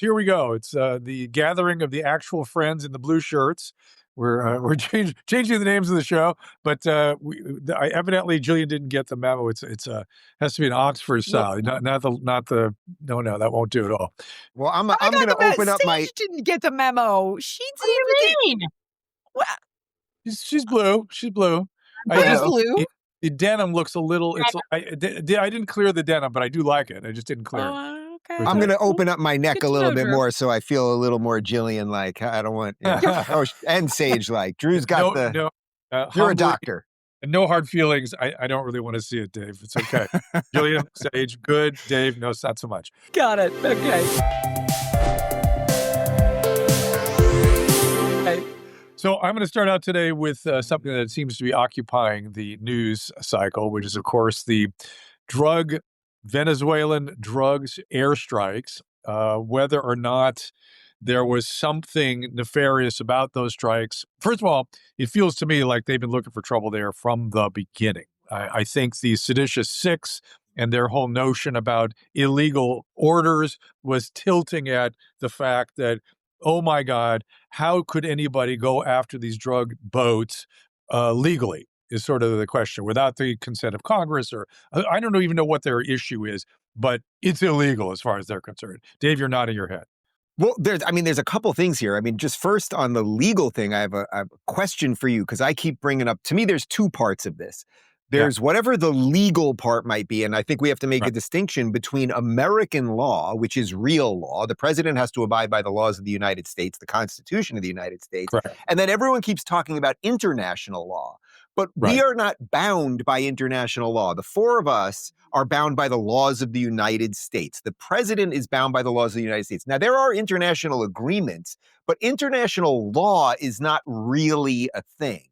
Here we go. It's the gathering of the actual friends in the blue shirts. We're changing the names of the show, but evidently Jillian didn't get the memo. It's has to be an Oxford Well, style, not the no, that won't do at all. Well, I'm I going to got the open up my. Sage didn't get the memo. She What do you mean? Well, She's blue. She's blue. I I'm just blue. the denim looks a little. I didn't clear the denim, but I do like it. I just didn't clear it. Okay. I'm going to open up my neck Good a to little know, bit Drew. more, so I feel a little more Jillian-like. I don't want, and Sage-like. Drew's got You're a You're a doctor. No hard feelings. I don't really want to see it, Dave. It's okay. Jillian, Sage, good. Dave, no, not so much. Got it. Okay. So I'm going to start out today with something that seems to be occupying the news cycle, which is, of course, the Venezuelan drugs airstrikes. Whether or not there was something nefarious about those strikes. First of all, it feels to me like they've been looking for trouble there from the beginning. I think the seditious six and their whole notion about illegal orders was tilting at the fact that, oh my God, how could anybody go after these drug boats legally is sort of the question, without the consent of Congress, or I don't even know what their issue is, but it's illegal as far as they're concerned. Dave, you're nodding your head. Well, there's a couple things here. I mean, just first on the legal thing, I have a question for you, because I keep bringing up, to me, there's two parts of this. There's whatever the legal part might be, and I think we have to make a distinction between American law, which is real law. The president has to abide by the laws of the United States, the Constitution of the United States. Correct. And then everyone keeps talking about international law. But we are not bound by international law. The four of us are bound by the laws of the United States. The president is bound by the laws of the United States. Now, there are international agreements, but international law is not really a thing.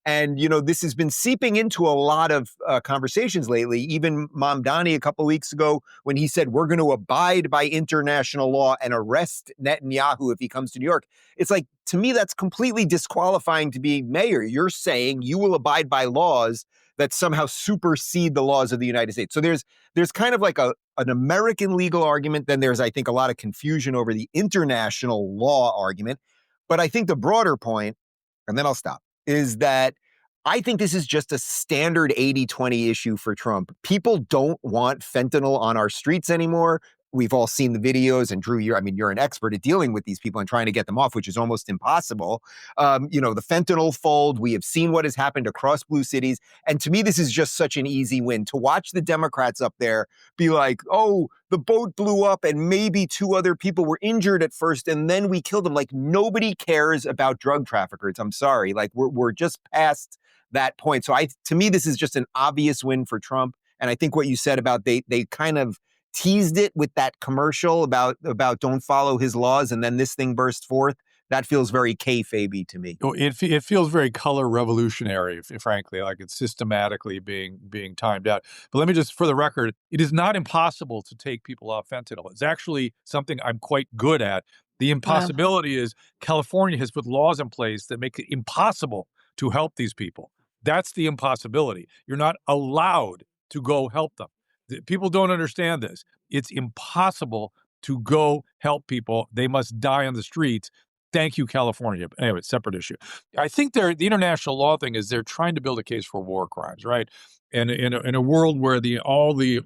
And, this has been seeping into a lot of conversations lately. Even Mamdani a couple of weeks ago, when he said, we're going to abide by international law and arrest Netanyahu if he comes to New York. It's like, to me, that's completely disqualifying to be mayor. You're saying you will abide by laws that somehow supersede the laws of the United States. So there's kind of like an American legal argument. Then there's, I think, a lot of confusion over the international law argument. But I think the broader point, and then I'll stop, is that I think this is just a standard 80-20 issue for Trump. People don't want fentanyl on our streets anymore. We've all seen the videos, and Drew, you're an expert at dealing with these people and trying to get them off, which is almost impossible. The fentanyl fold, we have seen what has happened across blue cities. And to me, this is just such an easy win to watch the Democrats up there be like, oh, the boat blew up and maybe two other people were injured at first and then we killed them. Like, nobody cares about drug traffickers. I'm sorry. Like, we're just past that point. So to me, this is just an obvious win for Trump. And I think what you said about they kind of teased it with that commercial about don't follow his laws, and then this thing burst forth. That feels very kayfabe to me. It feels very color revolutionary, frankly, like it's systematically being timed out. But let me just, for the record, it is not impossible to take people off fentanyl. It's actually something I'm quite good at. The impossibility is California has put laws in place that make it impossible to help these people. That's the impossibility. You're not allowed to go help them. People don't understand this. It's impossible to go help people. They must die on the streets. Thank you, California. But anyway, separate issue. I think the international law thing is they're trying to build a case for war crimes, right? And in a world where all the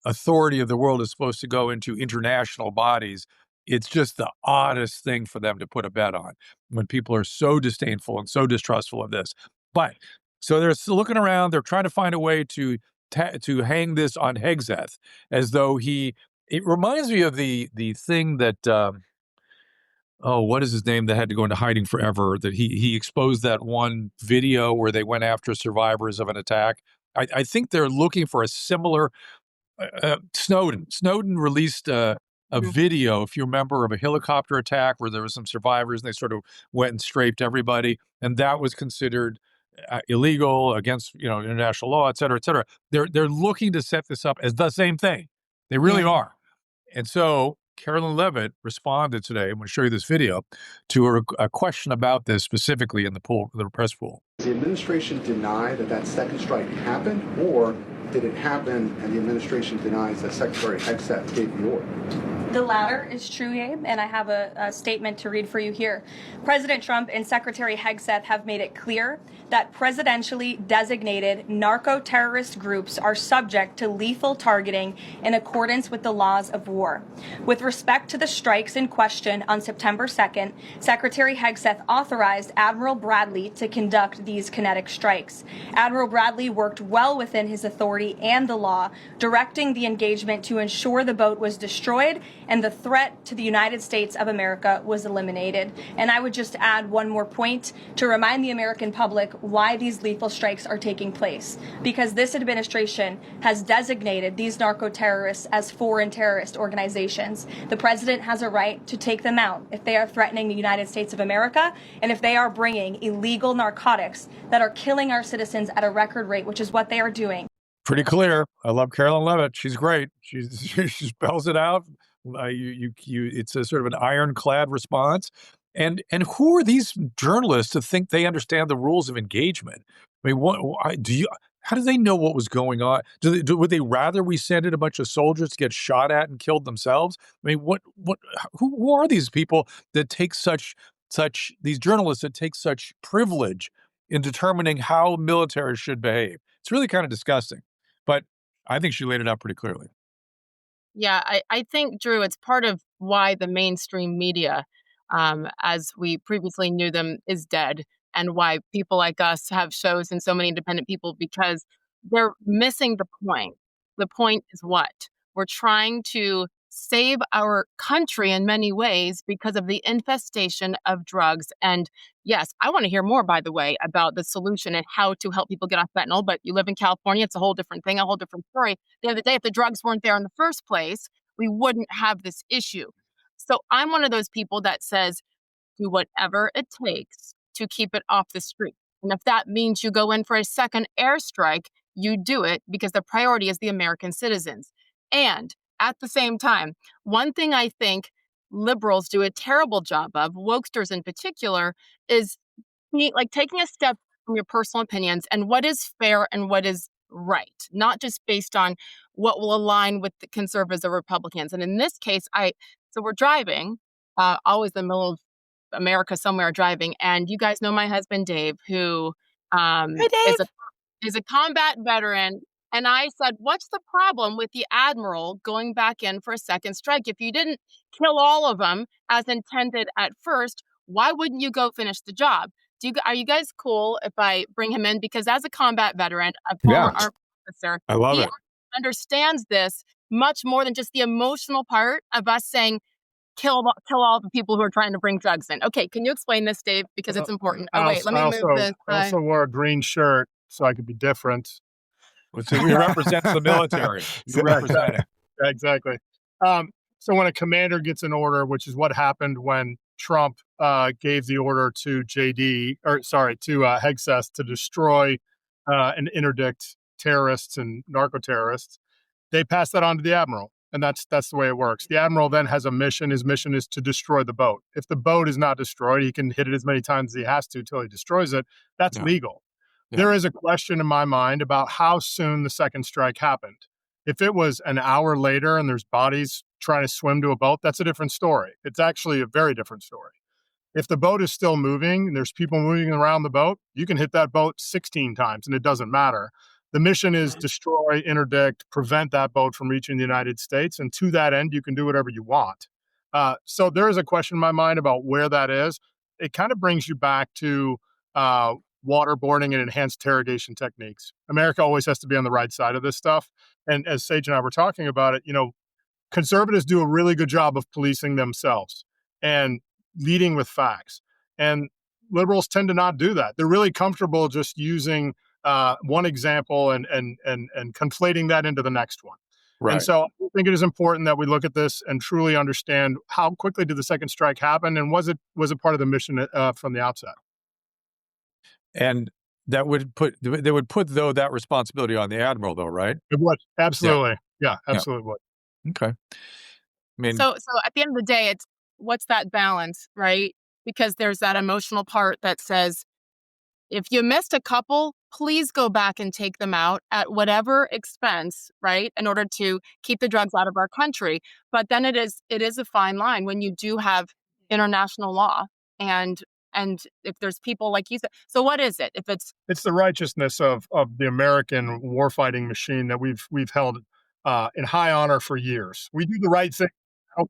authority of the world is supposed to go into international bodies, it's just the oddest thing for them to put a bet on when people are so disdainful and so distrustful of this. But so they're looking around. They're trying to find a way to hang this on Hegseth, as though it reminds me of the thing that, what is his name, that had to go into hiding forever, that he exposed that one video where they went after survivors of an attack. I think they're looking for a similar, Snowden. Snowden released a video, if you remember, of a helicopter attack where there were some survivors and they sort of went and strafed everybody. And that was considered illegal against, international law, et cetera, et cetera. They're looking to set this up as the same thing. They really are. And so Carolyn Levitt responded today, I'm going to show you this video, to a question about this specifically in the press pool. Does the administration deny that second strike happened, or did it happen, and the administration denies that Secretary Hegseth gave the order? The latter is true, Abe, and I have a statement to read for you here. President Trump and Secretary Hegseth have made it clear that presidentially designated narco-terrorist groups are subject to lethal targeting in accordance with the laws of war. With respect to the strikes in question on September 2nd, Secretary Hegseth authorized Admiral Bradley to conduct these kinetic strikes. Admiral Bradley worked well within his authority and the law, directing the engagement to ensure the boat was destroyed and the threat to the United States of America was eliminated. And I would just add one more point to remind the American public why these lethal strikes are taking place. Because this administration has designated these narco-terrorists as foreign terrorist organizations. The president has a right to take them out if they are threatening the United States of America and if they are bringing illegal narcotics that are killing our citizens at a record rate, which is what they are doing. Pretty clear. I love Carolyn Levitt. She's great. She spells it out. It's a sort of an ironclad response. And who are these journalists to think they understand the rules of engagement? I mean, how do they know what was going on? Would they rather we send in a bunch of soldiers to get shot at and killed themselves? I mean, who are these people that take these journalists that take such privilege in determining how military should behave? It's really kind of disgusting. But I think she laid it out pretty clearly. Yeah, I think, Drew, it's part of why the mainstream media, as we previously knew them, is dead, and why people like us have shows and so many independent people, because they're missing the point. The point is what? We're trying to save our country in many ways because of the infestation of drugs. And yes, I want to hear more, by the way, about the solution and how to help people get off fentanyl. But you live in California, it's a whole different thing, a whole different story. The other day, if the drugs weren't there in the first place, we wouldn't have this issue. So I'm one of those people that says, do whatever it takes to keep it off the street. And if that means you go in for a second airstrike, you do it because the priority is the American citizens. And at the same time, one thing I think liberals do a terrible job of, wokesters in particular, is taking a step from your personal opinions and what is fair and what is right, not just based on what will align with the conservatives or Republicans. And in this case, so we're driving, always in the middle of America somewhere driving, and you guys know my husband Dave, who Hey, Dave. is a combat veteran. And I said, what's the problem with the Admiral going back in for a second strike? If you didn't kill all of them as intended at first, why wouldn't you go finish the job? Are you guys cool if I bring him in? Because as a combat veteran, a former army officer, I love he it. understands this much more than just the emotional part of us saying, kill all the people who are trying to bring drugs in. Okay, can you explain this, Dave? Because it's important. Oh, wait, let me move this. I also wore a green shirt so I could be different. So he represents the military. You represent it. Exactly. So when a commander gets an order, which is what happened when Trump gave the order to Hegseth to destroy and interdict terrorists and narco-terrorists, they pass that on to the Admiral. And that's the way it works. The Admiral then has a mission. His mission is to destroy the boat. If the boat is not destroyed, he can hit it as many times as he has to until he destroys it. That's legal. Yeah. There is a question in my mind about how soon the second strike happened. If it was an hour later and there's bodies trying to swim to a boat, that's a different story. It's actually a very different story. If the boat is still moving and there's people moving around the boat, you can hit that boat 16 times and it doesn't matter. The mission is destroy, interdict, prevent that boat from reaching the United States. And to that end, you can do whatever you want. So there is a question in my mind about where that is. It kind of brings you back to waterboarding and enhanced interrogation techniques. America always has to be on the right side of this stuff. And as Sage and I were talking about it, conservatives do a really good job of policing themselves and leading with facts. And liberals tend to not do that. They're really comfortable just using one example and conflating that into the next one. Right. And so I think it is important that we look at this and truly understand how quickly did the second strike happen, and was it part of the mission from the outset? And that would put though that responsibility on the Admiral, though, right? It would, absolutely, yeah, absolutely would. Okay. I mean, so at the end of the day, it's what's that balance, right? Because there's that emotional part that says, if you missed a couple, please go back and take them out at whatever expense, right, in order to keep the drugs out of our country. But then it is a fine line when you do have international law and if there's people like you said. So what is it? If it's the righteousness of the American warfighting machine that we've held in high honor for years. We do the right thing, help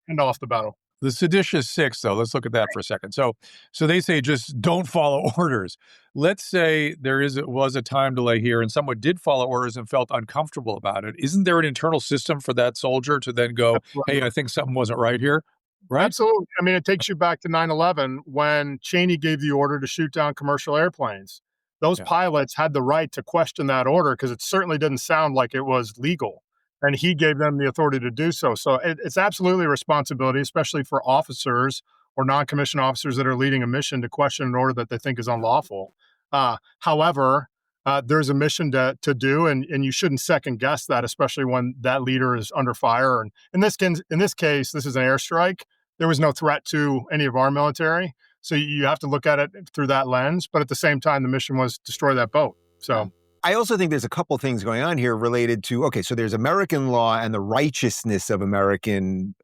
end off the battle. The seditious six, though, let's look at that for a second. So they say just don't follow orders. Let's say was a time delay here and someone did follow orders and felt uncomfortable about it. Isn't there an internal system for that soldier to then go, hey, I think something wasn't right here? Right? Absolutely. I mean, it takes you back to 9/11 when Cheney gave the order to shoot down commercial airplanes. Those pilots had the right to question that order because it certainly didn't sound like it was legal. And he gave them the authority to do so. So it's absolutely a responsibility, especially for officers or non-commissioned officers that are leading a mission to question an order that they think is unlawful. However, there's a mission to do, and you shouldn't second guess that, especially when that leader is under fire. And in this case, this is an airstrike. There was no threat to any of our military. So you have to look at it through that lens. But at the same time, the mission was destroy that boat. So I also think there's a couple things going on here related to, okay, so there's American law and the righteousness of American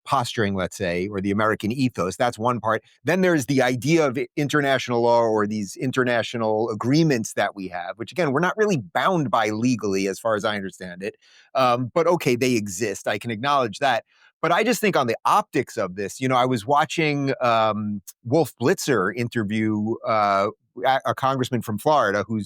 posturing, let's say, or the American ethos. That's one part. Then there's the idea of international law or these international agreements that we have, which again, we're not really bound by legally as far as I understand it. But okay, they exist. I can acknowledge that. But I just think on the optics of this, I was watching Wolf Blitzer interview a congressman from Florida who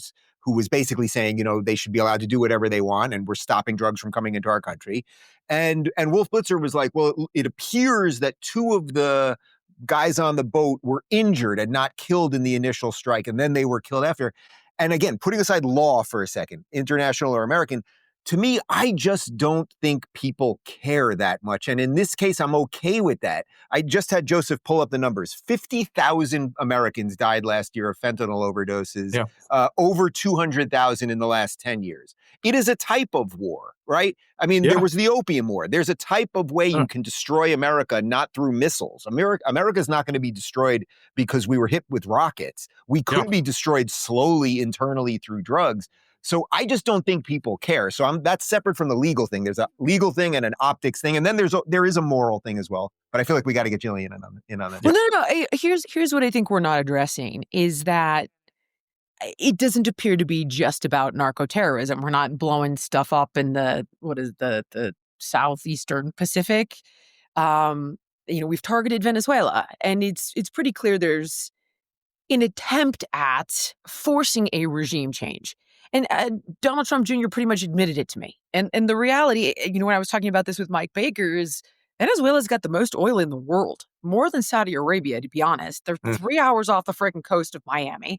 was basically saying, they should be allowed to do whatever they want and we're stopping drugs from coming into our country. And Wolf Blitzer was like, well, it appears that two of the guys on the boat were injured and not killed in the initial strike, and then they were killed after. And again, putting aside law for a second, international or American, to me, I just don't think people care that much. And in this case, I'm okay with that. I just had Joseph pull up the numbers. 50,000 Americans died last year of fentanyl overdoses, over 200,000 in the last 10 years. It is a type of war, right? I mean, there was the Opium War. There's a type of way you can destroy America, not through missiles. America's not going to be destroyed because we were hit with rockets. We could be destroyed slowly internally through drugs. So I just don't think people care. So that's separate from the legal thing. There's a legal thing and an optics thing, and then there is a moral thing as well. But I feel like we got to get Jillian in on that. Well, no. Here's what I think we're not addressing is that it doesn't appear to be just about narco-terrorism. We're not blowing stuff up in the southeastern Pacific. We've targeted Venezuela, and it's pretty clear there's an attempt at forcing a regime change. And Donald Trump Jr. pretty much admitted it to me. And the reality, when I was talking about this with Mike Baker, is Venezuela's got the most oil in the world, more than Saudi Arabia, to be honest. They're 3 hours off the freaking coast of Miami.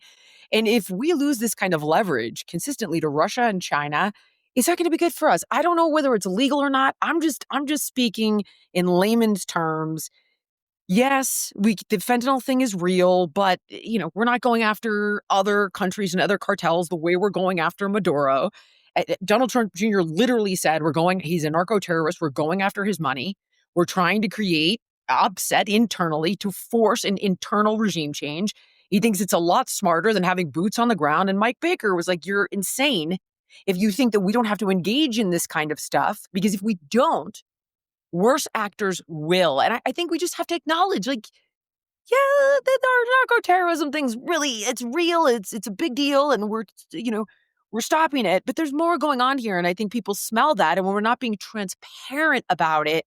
And if we lose this kind of leverage consistently to Russia and China, is that going to be good for us? I don't know whether it's legal or not. I'm just speaking in layman's terms. Yes, the fentanyl thing is real, but we're not going after other countries and other cartels the way we're going after Maduro. Donald Trump Jr. literally said he's a narco-terrorist. We're going after his money. We're trying to create upset internally to force an internal regime change. He thinks it's a lot smarter than having boots on the ground. And Mike Baker was like, you're insane if you think that we don't have to engage in this kind of stuff, because if we don't, worse actors will. And I think we just have to acknowledge, the narco-terrorism thing's it's real. It's a big deal. And we're stopping it. But there's more going on here. And I think people smell that. And when we're not being transparent about it,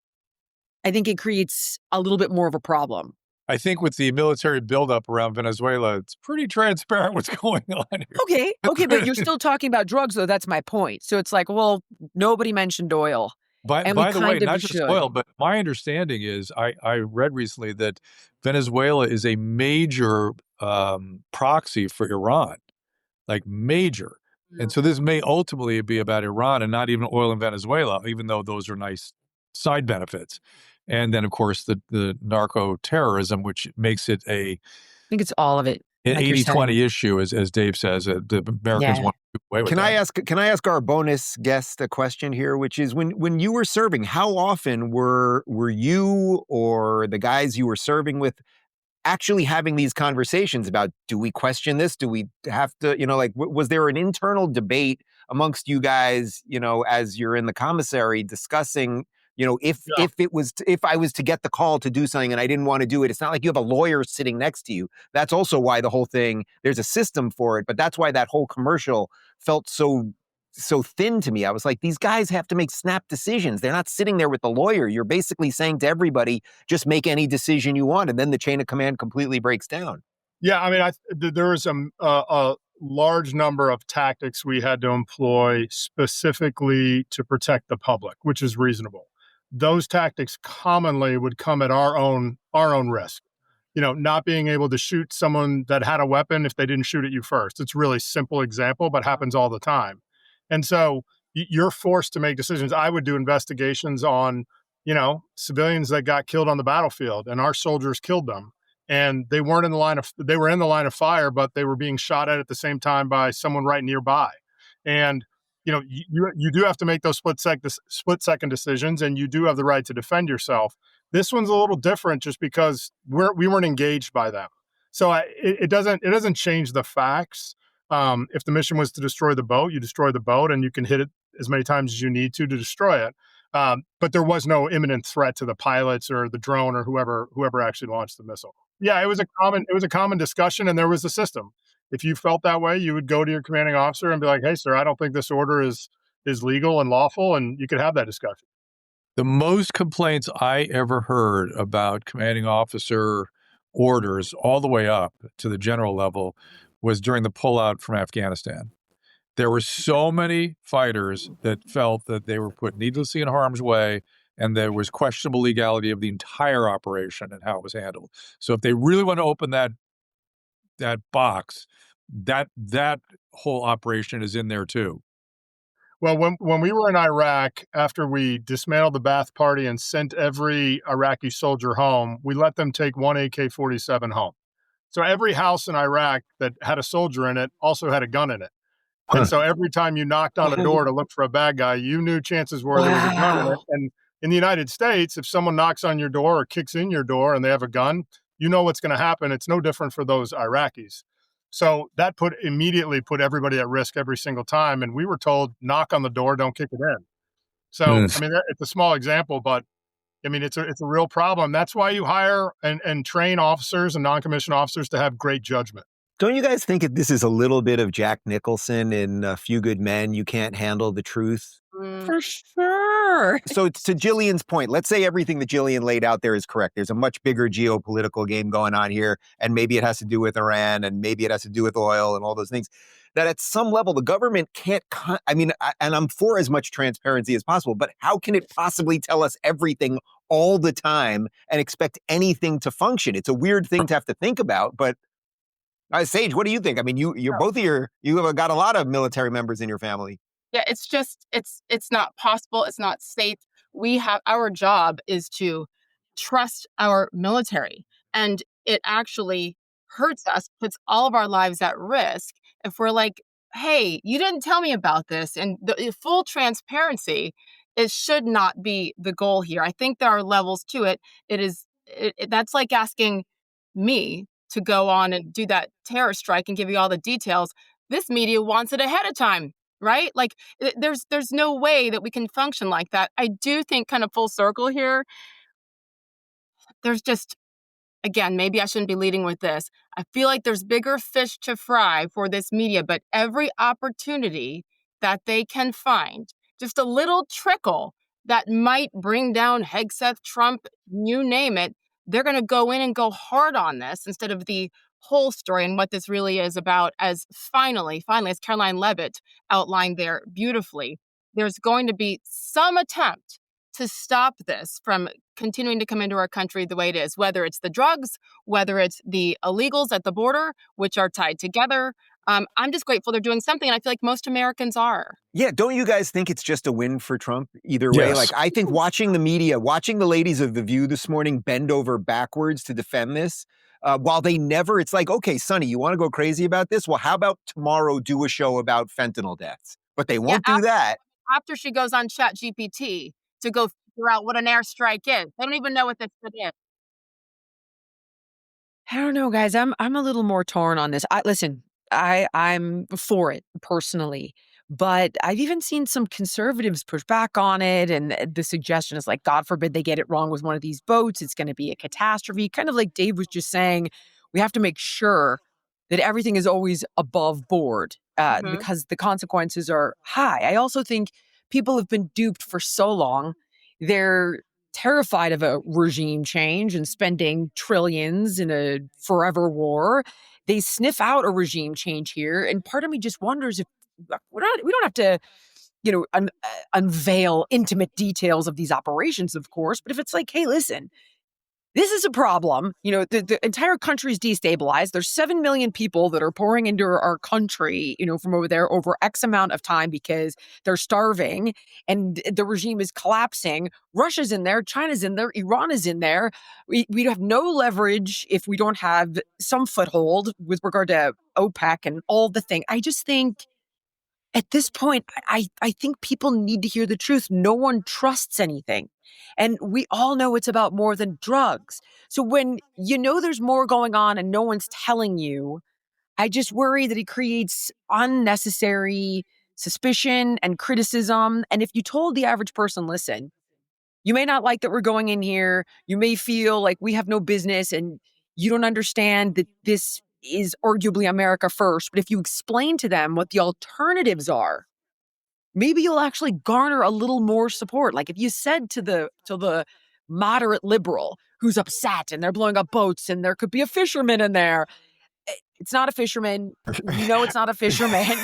I think it creates a little bit more of a problem. I think with the military buildup around Venezuela, it's pretty transparent what's going on here. Okay, but you're still talking about drugs, though. That's my point. So it's like, well, nobody mentioned oil. By the way, not just oil, but my understanding is I read recently that Venezuela is a major proxy for Iran, like major. And so this may ultimately be about Iran and not even oil in Venezuela, even though those are nice side benefits. And then, of course, the narco-terrorism, which makes it I think it's all of it. An 80-20 issue, as Dave says. The Americans want to do away with that. Can I ask our bonus guest a question here, which is when you were serving, how often were you or the guys you were serving with actually having these conversations about, do we question this? Do we have to, like, was there an internal debate amongst you guys, as you're in the commissary discussing, Yeah. if I was to get the call to do something and I didn't want to do it, it's not like you have a lawyer sitting next to you. That's also why the whole thing, there's a system for it, but that's why that whole commercial felt so thin to me. I was like, these guys have to make snap decisions. They're not sitting there with the lawyer. You're basically saying to everybody, just make any decision you want. And then the chain of command completely breaks down. Yeah, I mean, there was a large number of tactics we had to employ specifically to protect the public, which is reasonable. Those tactics commonly would come at our own risk. Not being able to shoot someone that had a weapon if they didn't shoot at you first. It's a really simple example, but happens all the time. And so you're forced to make decisions. I would do investigations on, civilians that got killed on the battlefield, and our soldiers killed them. And they were in the line of fire, but they were being shot at the same time by someone right nearby. And you do have to make those split second decisions, and you do have the right to defend yourself. This one's a little different just because we weren't engaged by them. So it doesn't change the facts. If the mission was to destroy the boat, you destroy the boat, and you can hit it as many times as you need to destroy it. But there was no imminent threat to the pilots or the drone or whoever actually launched the missile. Yeah, it was a common discussion, and there was a system. If you felt that way, you would go to your commanding officer and be like, "Hey, sir, I don't think this order is legal and lawful," and you could have that discussion. The most complaints I ever heard about commanding officer orders all the way up to the general level was during the pullout from Afghanistan. There were so many fighters that felt that they were put needlessly in harm's way, and there was questionable legality of the entire operation and how it was handled. So if they really want to open that box, that whole operation is in there too. Well, when we were in Iraq, after we dismantled the Ba'ath Party and sent every Iraqi soldier home, we let them take one AK-47 home. So every house in Iraq that had a soldier in it also had a gun in it. And so every time you knocked on a door to look for a bad guy, you knew chances were there was a gun in it. And in the United States, if someone knocks on your door or kicks in your door and they have a gun, you know what's going to happen. It's no different for those Iraqis. So that immediately put everybody at risk every single time. And we were told, knock on the door, don't kick it in. So, I mean, it's a small example, but I mean, it's a real problem. That's why you hire and train officers and non-commissioned officers to have great judgment. Don't you guys think that this is a little bit of Jack Nicholson in A Few Good Men? You can't handle the truth. For sure. So to Jillian's point, let's say everything that Jillian laid out there is correct. There's a much bigger geopolitical game going on here, and maybe it has to do with Iran, and maybe it has to do with oil and all those things. That at some level, the government can't, and I'm for as much transparency as possible, but how can it possibly tell us everything all the time and expect anything to function? It's a weird thing to have to think about, but Sage, what do you think? I mean, you have got a lot of military members in your family. Yeah, it's just it's not possible. It's not safe. Our job is to trust our military, and it actually hurts us, puts all of our lives at risk if we're like, "Hey, you didn't tell me about this." And the full transparency, it should not be the goal here. I think there are levels to it. That's like asking me to go on and do that terror strike and give you all the details. This media wants it ahead of time, right? Like there's no way that we can function like that. I do think, kind of full circle here, there's just, again, maybe I shouldn't be leading with this. I feel like there's bigger fish to fry for this media, but every opportunity that they can find, just a little trickle that might bring down Hegseth, Trump, you name it, they're going to go in and go hard on this instead of the whole story and what this really is about. As finally, as Caroline Levitt outlined there beautifully, there's going to be some attempt to stop this from continuing to come into our country the way it is, whether it's the drugs, whether it's the illegals at the border, which are tied together. I'm just grateful they're doing something, and I feel like most Americans are. Yeah, don't you guys think it's just a win for Trump either way? Yes. Like, I think watching the media, watching the ladies of The View this morning bend over backwards to defend this, while they never, it's like, okay, Sonny, you want to go crazy about this? Well, how about tomorrow do a show about fentanyl deaths? But they won't do that. After she goes on ChatGPT to go figure out what an airstrike is. They don't even know what this is. I don't know, guys. I'm a little more torn on this. Listen, I'm for it personally, but I've even seen some conservatives push back on it, and the suggestion is like, God forbid they get it wrong with one of these boats, it's going to be a catastrophe. Kind of like Dave was just saying, we have to make sure that everything is always above board Hmm. because the consequences are high. I also think people have been duped for so long. They're terrified of a regime change and spending trillions in a forever war. They sniff out a regime change here, and part of me just wonders if we don't have to, unveil intimate details of these operations, of course, but if it's like, hey, listen, this is a problem. The entire country is destabilized. There's 7 million people that are pouring into our country, from over there over X amount of time because they're starving and the regime is collapsing. Russia's in there, China's in there, Iran is in there. We have no leverage if we don't have some foothold with regard to OPEC and all the thing. I just think at this point, I think people need to hear the truth. No one trusts anything. And we all know it's about more than drugs. So when you know there's more going on and no one's telling you, I just worry that it creates unnecessary suspicion and criticism. And if you told the average person, listen, you may not like that we're going in here, you may feel like we have no business and you don't understand that this is arguably America first. But if you explain to them what the alternatives are, maybe you'll actually garner a little more support. Like if you said to the moderate liberal who's upset and they're blowing up boats and there could be a fisherman in there. It's not a fisherman. We know it's not a fisherman.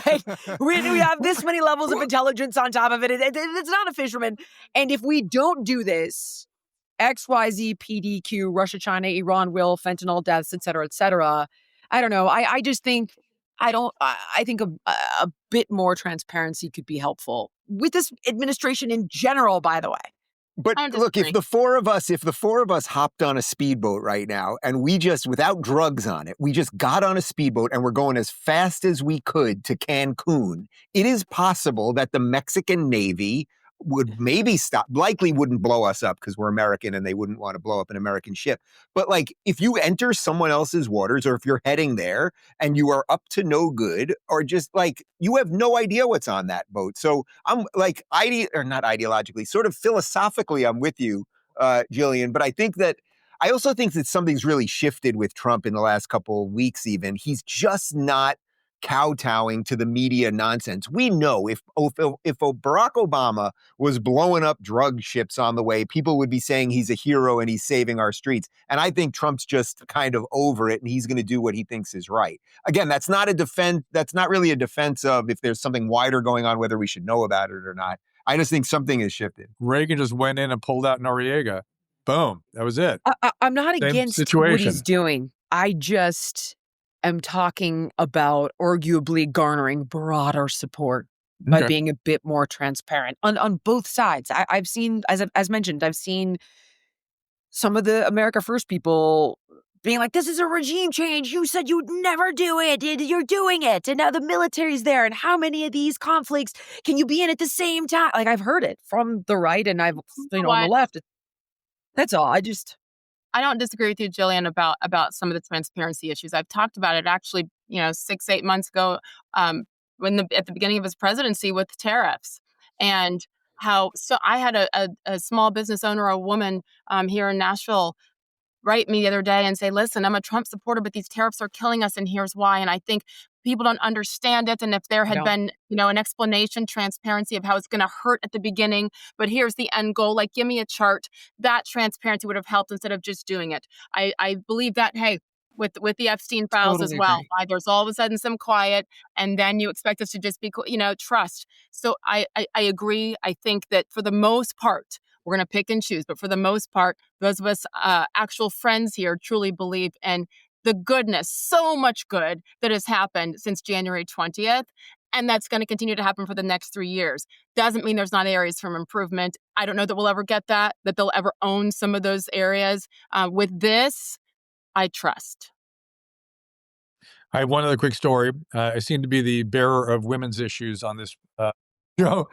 Like, we have this many levels of intelligence on top of it. It's not a fisherman. And if we don't do this, XYZ, PDQ, Russia, China, Iran will, fentanyl deaths, et cetera, et cetera. I don't know. I just think I think a bit more transparency could be helpful with this administration in general, by the way. But I don't look, disagree. if the four of us hopped on a speedboat right now and we just, without drugs on it, we just got on a speedboat and we're going as fast as we could to Cancun, it is possible that the Mexican Navy would maybe stop, likely wouldn't blow us up because we're American and they wouldn't want to blow up an American ship. But like, if you enter someone else's waters or if you're heading there and you are up to no good, or just like, you have no idea what's on that boat. So I'm like, not ideologically, sort of philosophically, I'm with you, Jillian. But I also think that something's really shifted with Trump in the last couple of weeks. Even he's just not kowtowing to the media nonsense. We know if Barack Obama was blowing up drug ships on the way, people would be saying he's a hero and he's saving our streets. And I think Trump's just kind of over it and he's going to do what he thinks is right. Again, that's not really a defense of if there's something wider going on, whether we should know about it or not. I just think something has shifted. Reagan just went in and pulled out Noriega. Boom. That was it. I'm not Same against situation. what he's doing. I just am talking about arguably garnering broader support by Okay. being a bit more transparent on both sides. I've seen, as mentioned, I've seen some of the America First people being like, this is a regime change. You said you'd never do it. You're doing it. And now the military's there. And how many of these conflicts can you be in at the same time? Like, I've heard it from the right and I've, on the left. That's all. I don't disagree with you, Jillian, about some of the transparency issues. I've talked about it actually, 6-8 months ago, at the beginning of his presidency with tariffs, and how I had a small business owner, a woman here in Nashville, write me the other day and say, listen, I'm a Trump supporter, but these tariffs are killing us, and here's why. And I think people don't understand it. And if there had been, an explanation, transparency of how it's going to hurt at the beginning, but here's the end goal, like, give me a chart, that transparency would have helped instead of just doing it. I believe that, hey, with the Epstein files Totally as well, agree. there's all of a sudden some quiet, and then you expect us to just be, trust. So I agree. I think that for the most part, we're going to pick and choose, but for the most part, those of us actual friends here truly believe in the goodness, so much good that has happened since January 20th. And that's going to continue to happen for the next 3 years. Doesn't mean there's not areas for improvement. I don't know that we'll ever get that they'll ever own some of those areas. With this, I trust. I have one other quick story. I seem to be the bearer of women's issues on this show.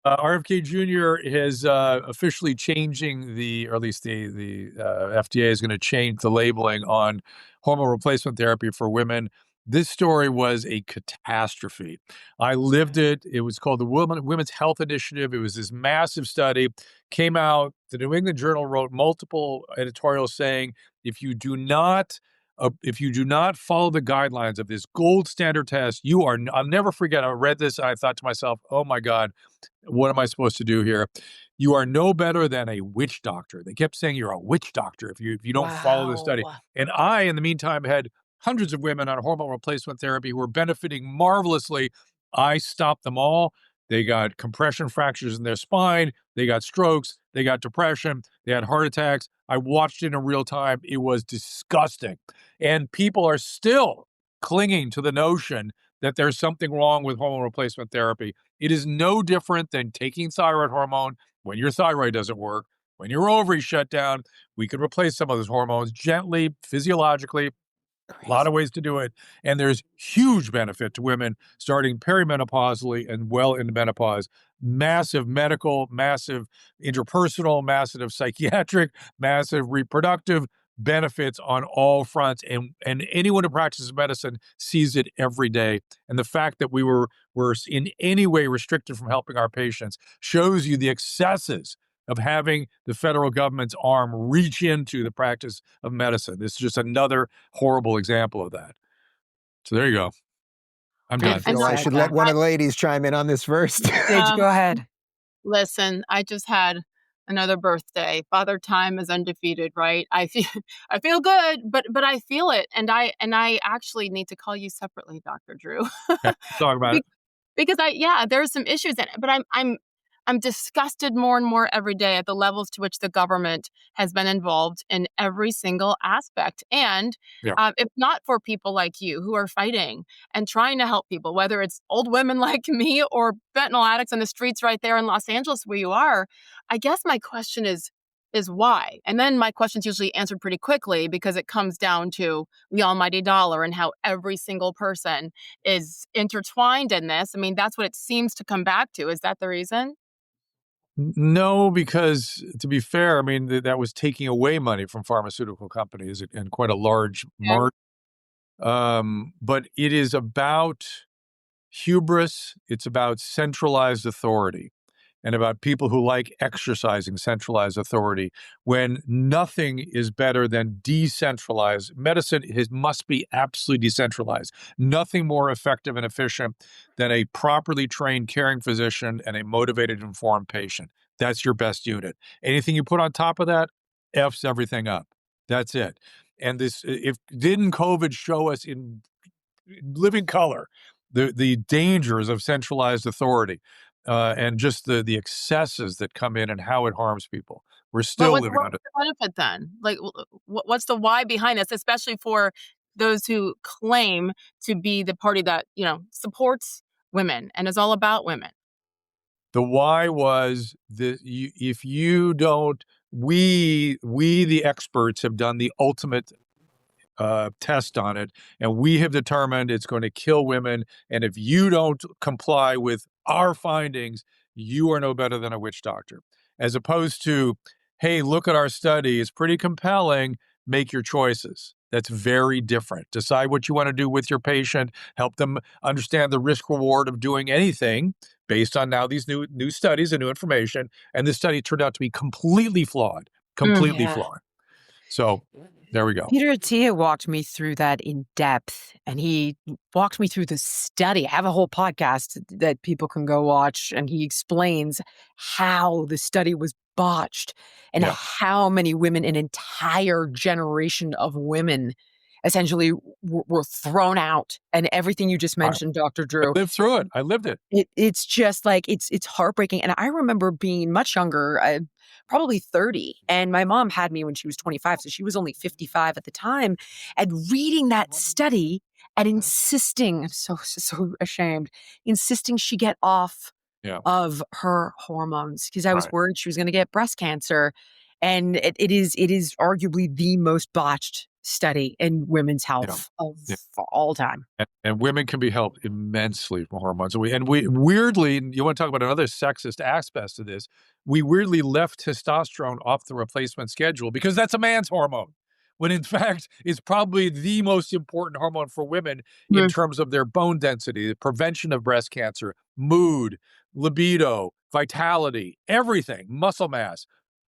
RFK Jr. is officially changing or at least the FDA is going to change the labeling on hormone replacement therapy for women. This story was a catastrophe. I lived it. It was called the Women's Health Initiative. It was this massive study, came out. The New England Journal wrote multiple editorials saying if you do not follow the guidelines of this gold standard test, I'll never forget. I read this and I thought to myself, oh my God, what am I supposed to do here? You are no better than a witch doctor. They kept saying you're a witch doctor if you don't follow the study. Wow. And I, in the meantime, had hundreds of women on hormone replacement therapy who were benefiting marvelously. I stopped them all. They got compression fractures in their spine. They got strokes. They got depression. They had heart attacks. I watched it in real time. It was disgusting. And people are still clinging to the notion that there's something wrong with hormone replacement therapy. It is no different than taking thyroid hormone when your thyroid doesn't work, when your ovaries shut down. We could replace some of those hormones gently, physiologically. A lot of ways to do it. And there's huge benefit to women starting perimenopausally and well into menopause. Massive medical, massive interpersonal, massive psychiatric, massive reproductive benefits on all fronts. And anyone who practices medicine sees it every day. And the fact that were in any way restricted from helping our patients shows you the excesses of having the federal government's arm reach into the practice of medicine. This is just another horrible example of that. So there you go. I'm I done. feel I should let one of the ladies chime in on this first. Sage, go ahead. Listen, I just had another birthday. Father Time is undefeated, right? I feel good, but I feel it, and I actually need to call you separately, Dr. Drew. Okay, talk about it. Because there's some issues in it, but I'm disgusted more and more every day at the levels to which the government has been involved in every single aspect. And if not for people like you who are fighting and trying to help people, whether it's old women like me or fentanyl addicts on the streets right there in Los Angeles where you are, I guess my question is why? And then my question's usually answered pretty quickly because it comes down to the almighty dollar and how every single person is intertwined in this. I mean, that's what it seems to come back to. Is that the reason? No, because to be fair, I mean, that was taking away money from pharmaceutical companies and quite a large margin. But it is about hubris. It's about centralized authority and about people who like exercising centralized authority when nothing is better than decentralized. Medicine must be absolutely decentralized. Nothing more effective and efficient than a properly trained caring physician and a motivated, informed patient. That's your best unit. Anything you put on top of that F's everything up. That's it. And didn't COVID show us in living color the dangers of centralized authority? And just the excesses that come in and how it harms people. We're still living under. What's the benefit then? Like, what's the why behind this, especially for those who claim to be the party that, supports women and is all about women? The why was that if you don't, we the experts have done the ultimate test on it, and we have determined it's going to kill women. And if you don't comply with our findings, you are no better than a witch doctor. As opposed to, hey, look at our study. It's pretty compelling. Make your choices. That's very different. Decide what you want to do with your patient. Help them understand the risk reward of doing anything based on now these new studies and new information. And this study turned out to be completely flawed. Flawed. So there we go. Peter Attia walked me through that in depth, and he walked me through the study. I have a whole podcast that people can go watch, and he explains how the study was botched and how many women, an entire generation of women, essentially were thrown out. And everything you just mentioned, Dr. Drew. I lived through it. I lived it. It's just like, it's heartbreaking. And I remember being much younger, probably 30. And my mom had me when she was 25. So she was only 55 at the time. And reading that study and insisting, I'm so ashamed, insisting she get off of her hormones because I was worried she was going to get breast cancer. And it is arguably the most botched study in women's Yeah. health of Yeah. all time. And women can be helped immensely from hormones. And we weirdly, and you want to talk about another sexist aspect of this, we weirdly left testosterone off the replacement schedule because that's a man's hormone. When in fact, it's probably the most important hormone for women in Mm. terms of their bone density, the prevention of breast cancer, mood, libido, vitality, everything, muscle mass.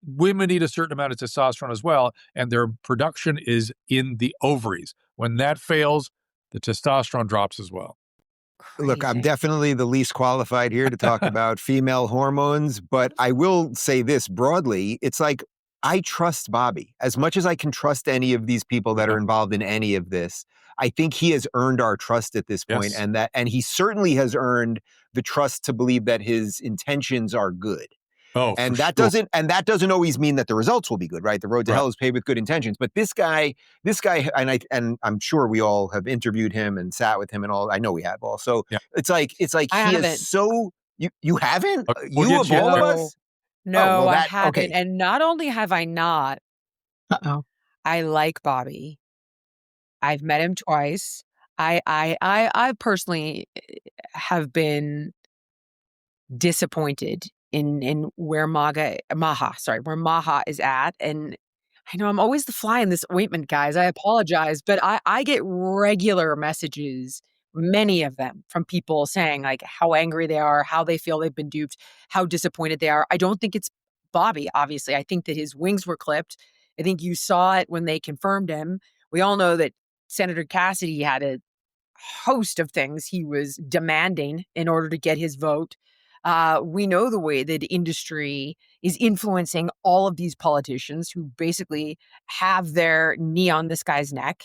Women need a certain amount of testosterone as well, and their production is in the ovaries. When that fails, the testosterone drops as well. Look, I'm Crazy. definitely the least qualified here to talk about female hormones, but I will say this broadly. It's like, I trust Bobby as much as I can trust any of these people that Yeah. are involved in any of this. I think he has earned our trust at this point, Yes. and he certainly has earned the trust to believe that his intentions are good. Oh, for And sure. that doesn't always mean that the results will be good, right? The road to Right. hell is paved with good intentions. But this guy, and I'm sure we all have interviewed him and sat with him and all. I know we have all. So Yeah. it's like I he haven't. is so you haven't We'll you get of you all of into it. us. No, well, I that haven't. okay. And not only have I not, Uh-oh. I like Bobby. I've met him twice. I personally have been disappointed in where where Maha is at. And I know I'm always the fly in this ointment, guys. I apologize, but I get regular messages, many of them, from people saying like how angry they are, how they feel they've been duped, how disappointed they are. I don't think it's Bobby, obviously. I think that his wings were clipped. I think you saw it when they confirmed him. We all know that Senator Cassidy had a host of things he was demanding in order to get his vote. We know the way that industry is influencing all of these politicians who basically have their knee on this guy's neck.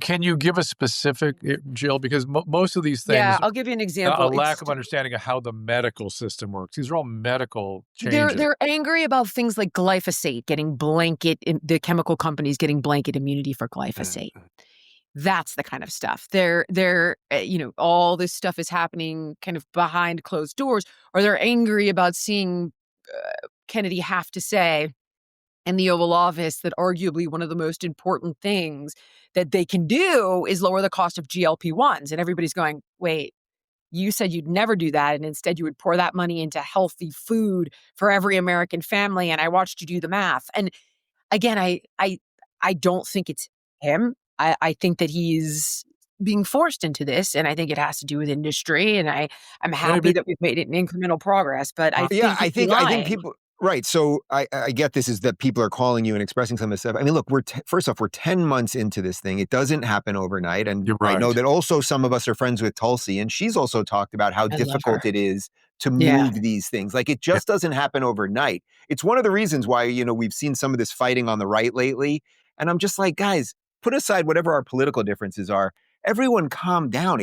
Can you give a specific, Jill? Because most of these Yeah, things, I'll give you an a example. lack of understanding of how the medical system works. These are all medical changes. They're angry about things like glyphosate getting the chemical companies getting blanket immunity for glyphosate. That's the kind of stuff. They're all this stuff is happening kind of behind closed doors, or they're angry about seeing Kennedy have to say in the Oval Office that arguably one of the most important things that they can do is lower the cost of GLP-1s. And everybody's going, wait, you said you'd never do that, and instead you would pour that money into healthy food for every American family. And I watched you do the math. And again, I don't think it's him. I think that he's being forced into this, and I think it has to do with industry. And I'm happy that we've made it an incremental progress. But I think I think lying. people. Right. So I get this is that people are calling you and expressing some of this stuff. I mean, look, first off, we're 10 months into this thing. It doesn't happen overnight. And You're I know right. that also some of us are friends with Tulsi, and she's also talked about how I love difficult her. it is to Yeah. move these things. Like it just doesn't happen overnight. It's one of the reasons why, we've seen some of this fighting on the right lately. And I'm just like, guys, put aside whatever our political differences are. Everyone calm down.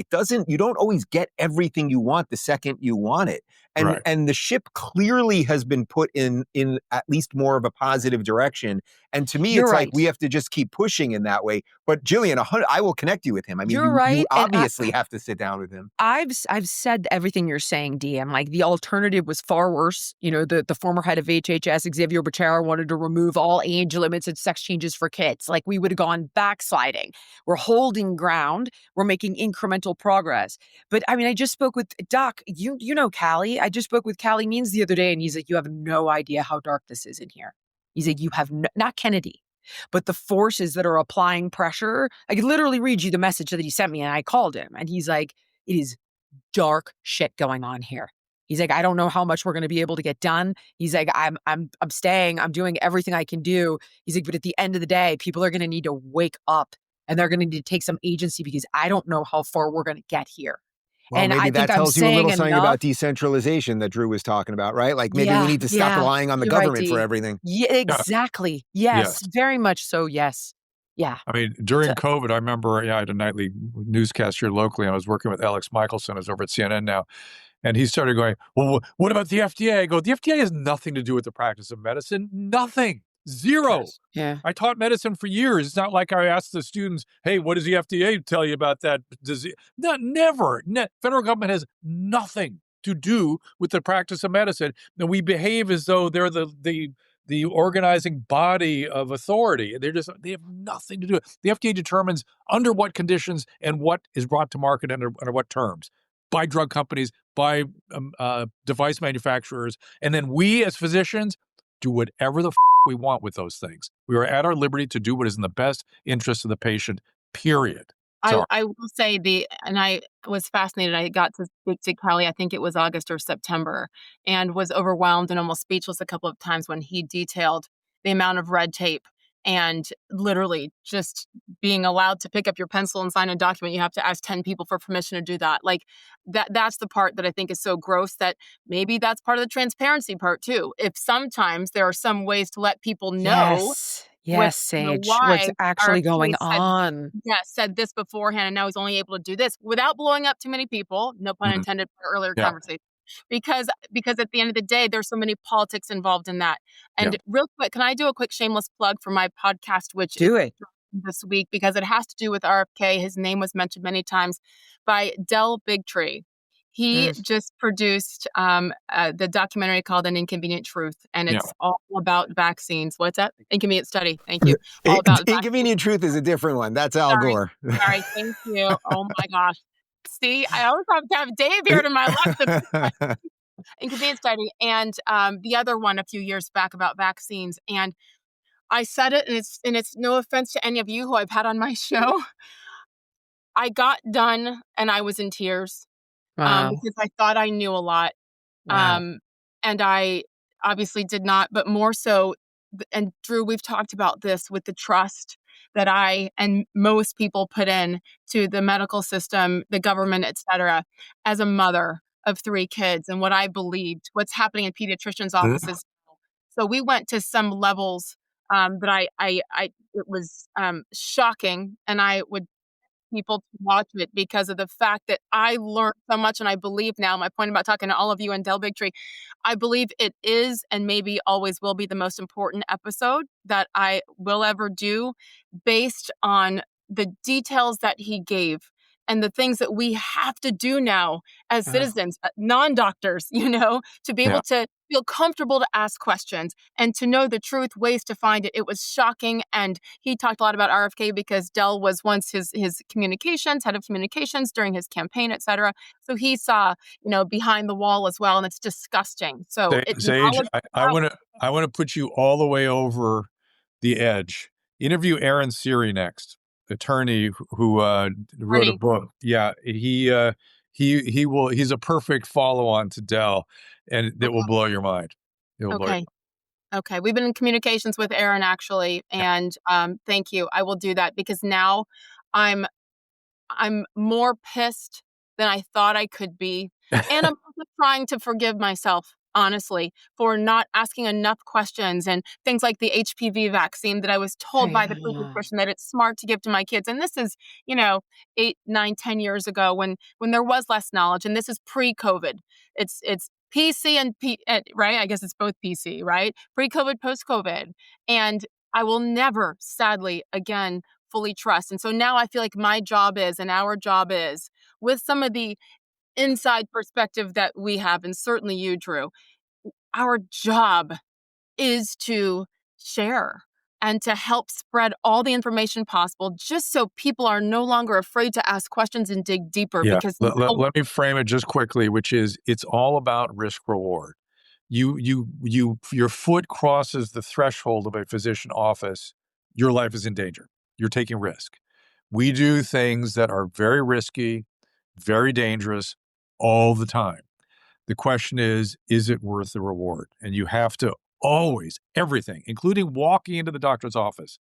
You don't always get everything you want the second you want it. And the ship clearly has been put in at least more of a positive direction. And to me, You're it's right. like we have to just keep pushing in that way. But Jillian, I will connect you with him. I mean, You're right, you and obviously have to sit down with him. I've said everything you're saying, D. I'm like, the alternative was far worse. The former head of HHS, Xavier Becerra, wanted to remove all age limits and sex changes for kids. Like, we would have gone backsliding. We're holding ground. We're making incremental progress. But I mean, I just spoke with Doc. You know Callie. I just spoke with Callie Means the other day, and he's like, you have no idea how dark this is in here. He's like, you have not Kennedy, but the forces that are applying pressure. I could literally read you the message that he sent me, and I called him, and he's like, it is dark shit going on here. He's like, I don't know how much we're going to be able to get done. He's like, I'm staying. I'm doing everything I can do. He's like, but at the end of the day, people are going to need to wake up, and they're going to need to take some agency, because I don't know how far we're going to get here. Well, And maybe I that think I'm tells you a saying little something about enough. decentralization that Drew was talking about, right? Like maybe we need to stop relying on the You're right, government for D. everything. Yeah, exactly. Yes, very much so. Yes. Yeah. I mean, during COVID, I remember I had a nightly newscast here locally, and I was working with Alex Michelson, who's over at CNN now. And he started going, well, what about the FDA? I go, the FDA has nothing to do with the practice of medicine. Nothing. Zero. Yeah. I taught medicine for years. It's not like I asked the students, hey, what does the FDA tell you about that disease? No, never. Federal government has nothing to do with the practice of medicine. And we behave as though they're the the organizing body of authority. They have nothing to do. The FDA determines under what conditions and what is brought to market under what terms by drug companies, by device manufacturers, and then we as physicians do whatever the we want with those things. We are at our liberty to do what is in the best interest of the patient, period. I will say and I was fascinated. I got to speak to Kelly, I think it was August or September, and was overwhelmed and almost speechless a couple of times when he detailed the amount of red tape and literally just being allowed to pick up your pencil and sign a document. You have to ask 10 people for permission to do that. Like that's the part that I think is so gross, that maybe that's part of the transparency part too. If sometimes there are some ways to let people know. Yes, Sage, why what's actually RFK going on. said this beforehand, and now he's only able to do this without blowing up too many people. No pun intended for earlier conversation. Because at the end of the day, there's so many politics involved in that. And real quick, can I do a quick shameless plug for my podcast, which do it this week, because it has to do with RFK. His name was mentioned many times by Del Bigtree. He just produced the documentary called An Inconvenient Truth, and it's all about vaccines. What's that? Inconvenient Study. Thank you. All about Inconvenient Truth is a different one. That's Al Gore. Sorry. Thank you. Oh my gosh. See, I always have to have Dave here to my left. Inconvenient Study, and the other one a few years back about vaccines. And I said it, and it's no offense to any of you who I've had on my show. I got done and I was in tears. Because I thought I knew a lot. And I obviously did not, but more so, and Drew, we've talked about this with the trust that I and most people put in to the medical system, the government, et cetera, as a mother of 3 kids, and what I believed, what's happening in pediatricians' offices. So we went to some levels that it was shocking, and I would people to watch it because of the fact that I learned so much, and I believe now, my point about talking to all of you and Del Bigtree, I believe it is and maybe always will be the most important episode that I will ever do, based on the details that he gave and the things that we have to do now as citizens, non-doctors, to be able to feel comfortable to ask questions and to know the truth, ways to find it. It was shocking. And he talked a lot about RFK because Del was once his head of communications during his campaign, et cetera. So he saw, behind the wall as well. And it's disgusting. So Sage, I want to put you all the way over the edge. Interview Aaron Siri next. Attorney who wrote a book. Yeah, he's a perfect follow-on to Del, and that will blow your mind. Okay. We've been in communications with Aaron actually, and thank you. I will do that because now I'm more pissed than I thought I could be, and I'm also trying to forgive myself, honestly, for not asking enough questions and things like the HPV vaccine that I was told by the pediatrician that it's smart to give to my kids. And this is, 8, 9, 10 years ago when there was less knowledge, and this is pre-COVID. It's PC and right? I guess it's both PC, right? Pre-COVID, post-COVID. And I will never, sadly, again, fully trust. And so now I feel like my job is, and our job is, with some of the inside perspective that we have, and certainly you, Drew, our job is to share and to help spread all the information possible, just so people are no longer afraid to ask questions and dig deeper. Yeah. Because let me frame it just quickly, which is it's all about risk reward. Your foot crosses the threshold of a physician office, your life is in danger. You're taking risk. We do things that are very risky, very dangerous all the time. The question is it worth the reward? And you have to always, everything, including walking into the doctor's office,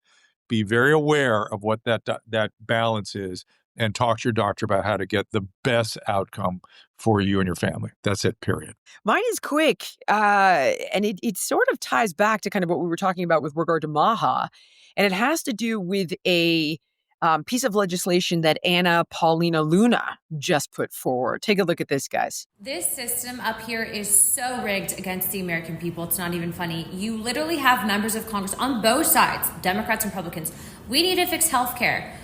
be very aware of what that balance is and talk to your doctor about how to get the best outcome for you and your family. That's it, period. Mine is quick. And it sort of ties back to kind of what we were talking about with regard to Maha. And it has to do with a piece of legislation that Anna Paulina Luna just put forward. Take a look at this, guys. This system up here is so rigged against the American people. It's not even funny. You literally have members of Congress on both sides, Democrats and Republicans. We need to fix healthcare.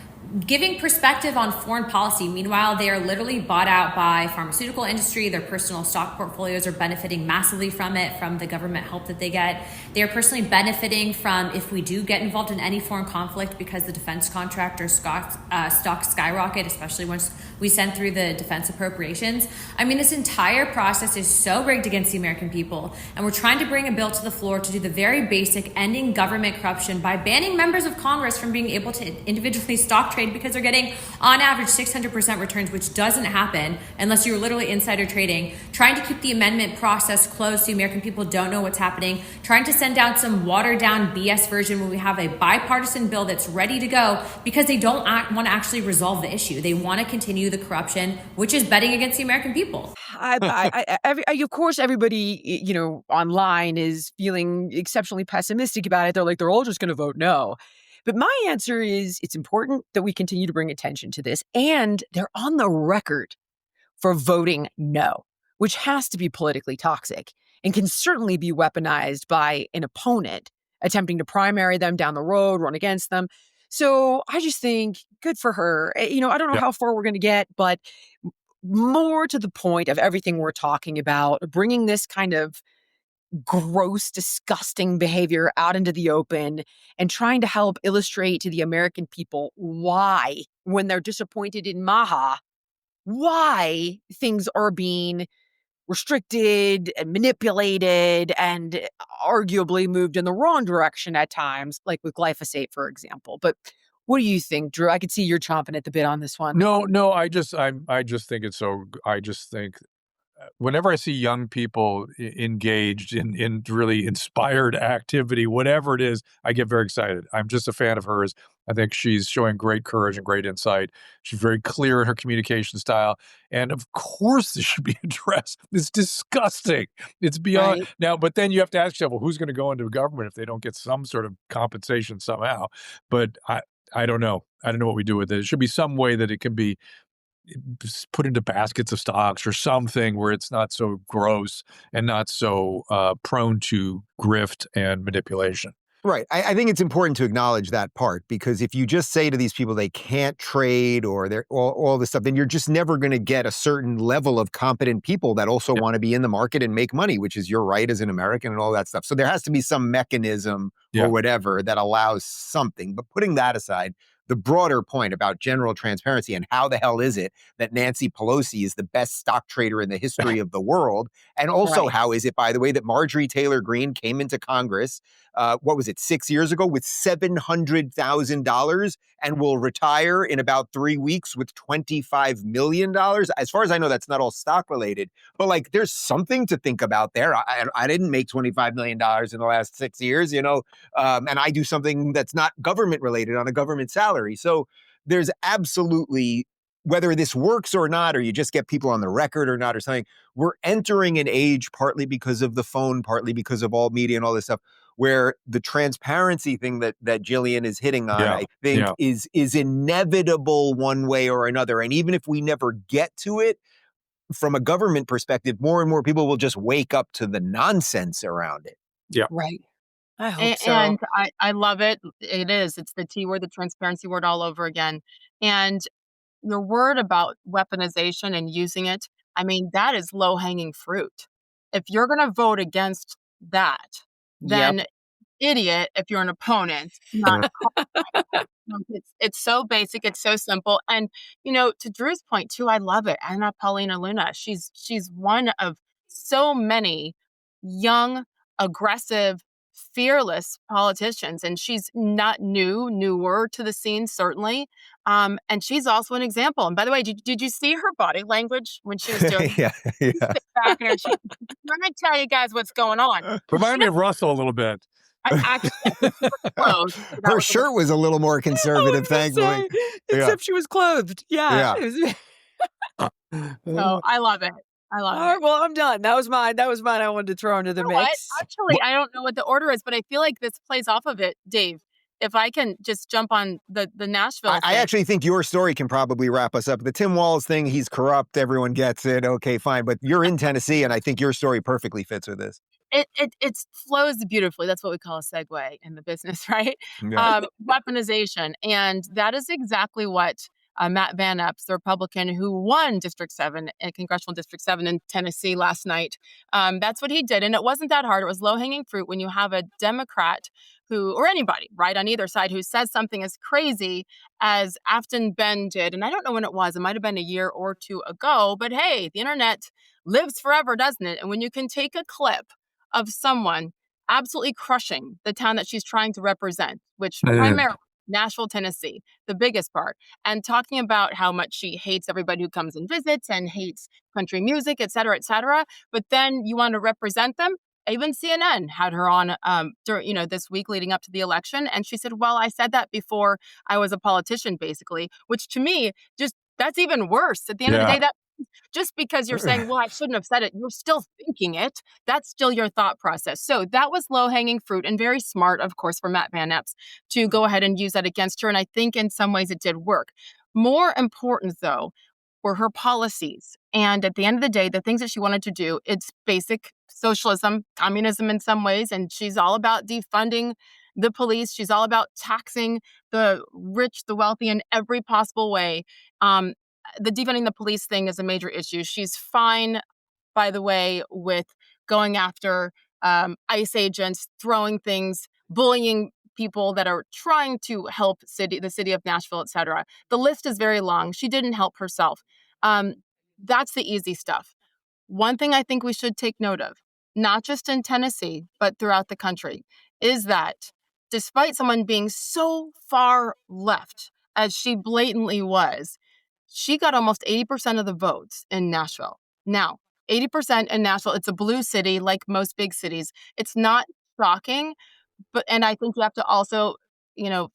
giving perspective on foreign policy. Meanwhile, they are literally bought out by pharmaceutical industry. Their personal stock portfolios are benefiting massively from it, from the government help that they get. They are personally benefiting from if we do get involved in any foreign conflict because the defense contractor stocks skyrocket, especially once we send through the defense appropriations. I mean, this entire process is so rigged against the American people. And we're trying to bring a bill to the floor to do the very basic ending government corruption by banning members of Congress from being able to individually stock trade because they're getting on average 600% returns, which doesn't happen unless you're literally insider trading, trying to keep the amendment process closed so the American people don't know what's happening, trying to send down some watered down BS version when we have a bipartisan bill that's ready to go because they don't want to actually resolve the issue. They want to continue the corruption, which is betting against the American people. Of course, everybody, online is feeling exceptionally pessimistic about it. They're all just going to vote no. But my answer is it's important that we continue to bring attention to this. And they're on the record for voting no, which has to be politically toxic and can certainly be weaponized by an opponent attempting to primary them down the road, run against them. So I just think good for her. I don't know how far we're going to get, but more to the point of everything we're talking about, bringing this kind of gross, disgusting behavior out into the open and trying to help illustrate to the American people why, when they're disappointed in Maha, why things are being restricted and manipulated and arguably moved in the wrong direction at times, like with glyphosate, for example. But what do you think, Drew? I could see you're chomping at the bit on this one. No, I just think it's so. I just think whenever I see young people engaged in really inspired activity, whatever it is, I get very excited. I'm just a fan of hers. I think she's showing great courage and great insight. She's very clear in her communication style. And of course, this should be addressed. It's disgusting. It's beyond now. But then you have to ask yourself, well, who's going to go into government if they don't get some sort of compensation somehow? But I don't know. I don't know what we do with it. It should be some way that it can be put into baskets of stocks or something where it's not so gross and not so prone to grift and manipulation. Right. I think it's important to acknowledge that part, because if you just say to these people they can't trade or they're all this stuff, then you're just never going to get a certain level of competent people that also want to be in the market and make money, which is your right as an American and all that stuff. So there has to be some mechanism or whatever that allows something. But putting that aside, the broader point about general transparency and how the hell is it that Nancy Pelosi is the best stock trader in the history of the world? And also how is it, by the way, that Marjorie Taylor Greene came into Congress, 6 years ago with $700,000 and will retire in about 3 weeks with $25 million? As far as I know, that's not all stock related, but like there's something to think about there. I didn't make $25 million in the last 6 years, and I do something that's not government related on a government salary. So there's absolutely, whether this works or not, or you just get people on the record or not or something, we're entering an age, partly because of the phone, partly because of all media and all this stuff, where the transparency thing that Jillian is hitting on, I think is inevitable one way or another. And even if we never get to it, from a government perspective, more and more people will just wake up to the nonsense around it. Yeah. Right. I hope so. And I love it. It is. It's the T word, the transparency word all over again. And your word about weaponization and using it, I mean, that is low-hanging fruit. If you're going to vote against that, then idiot if you're an opponent. Not it's so basic. It's so simple. And, to Drew's point, too, I love it. Anna Paulina Luna, she's one of so many young, aggressive, fearless politicians, and she's not newer to the scene, certainly. And she's also an example. And by the way, did you see her body language when she was doing yeah. back there? Let me tell you guys what's going on. Remind me of Russell a little bit. Her shirt was a little more conservative, thankfully. Except she was clothed. Yeah. So I love it. All right, well, I'm done. That was mine. I wanted to throw into the mix. What? Actually, I don't know what the order is, but I feel like this plays off of it, Dave. If I can just jump on the Nashville thing. I actually think your story can probably wrap us up. The Tim Walz thing, he's corrupt. Everyone gets it. Okay, fine. But you're in Tennessee, and I think your story perfectly fits with this. it flows beautifully. That's what we call a segue in the business, right? Yeah. Weaponization, and that is exactly what Matt Van Epps, the Republican who won District 7, Congressional District 7 in Tennessee last night, that's what he did. And it wasn't that hard. It was low-hanging fruit when you have a Democrat who, or anybody, right, on either side, who says something as crazy as Afton Ben did. And I don't know when it was. It might have been a year or two ago. But hey, the internet lives forever, doesn't it? And when you can take a clip of someone absolutely crushing the town that she's trying to represent, which primarily Nashville, Tennessee, the biggest part, and talking about how much she hates everybody who comes and visits and hates country music, et cetera, but then you want to represent them. Even CNN had her on during, this week leading up to the election. And she said, well, I said that before I was a politician, basically, which to me, just that's even worse. At the end of the day, that just because you're saying, well, I shouldn't have said it, you're still thinking it. That's still your thought process. So that was low-hanging fruit and very smart, of course, for Matt Van Epps to go ahead and use that against her. And I think in some ways it did work. More important, though, were her policies. And at the end of the day, the things that she wanted to do, it's basic socialism, communism in some ways. And she's all about defunding the police. She's all about taxing the rich, the wealthy in every possible way. The defunding the police thing is a major issue. She's fine, by the way, with going after ICE agents, throwing things, bullying people that are trying to help the city of Nashville, et cetera. The list is very long. She didn't help herself. That's the easy stuff. One thing I think we should take note of, not just in Tennessee, but throughout the country, is that despite someone being so far left, as she blatantly was, she got almost 80% of the votes in Nashville. Now, 80% in Nashville, it's a blue city like most big cities. It's not shocking, and I think you have to also,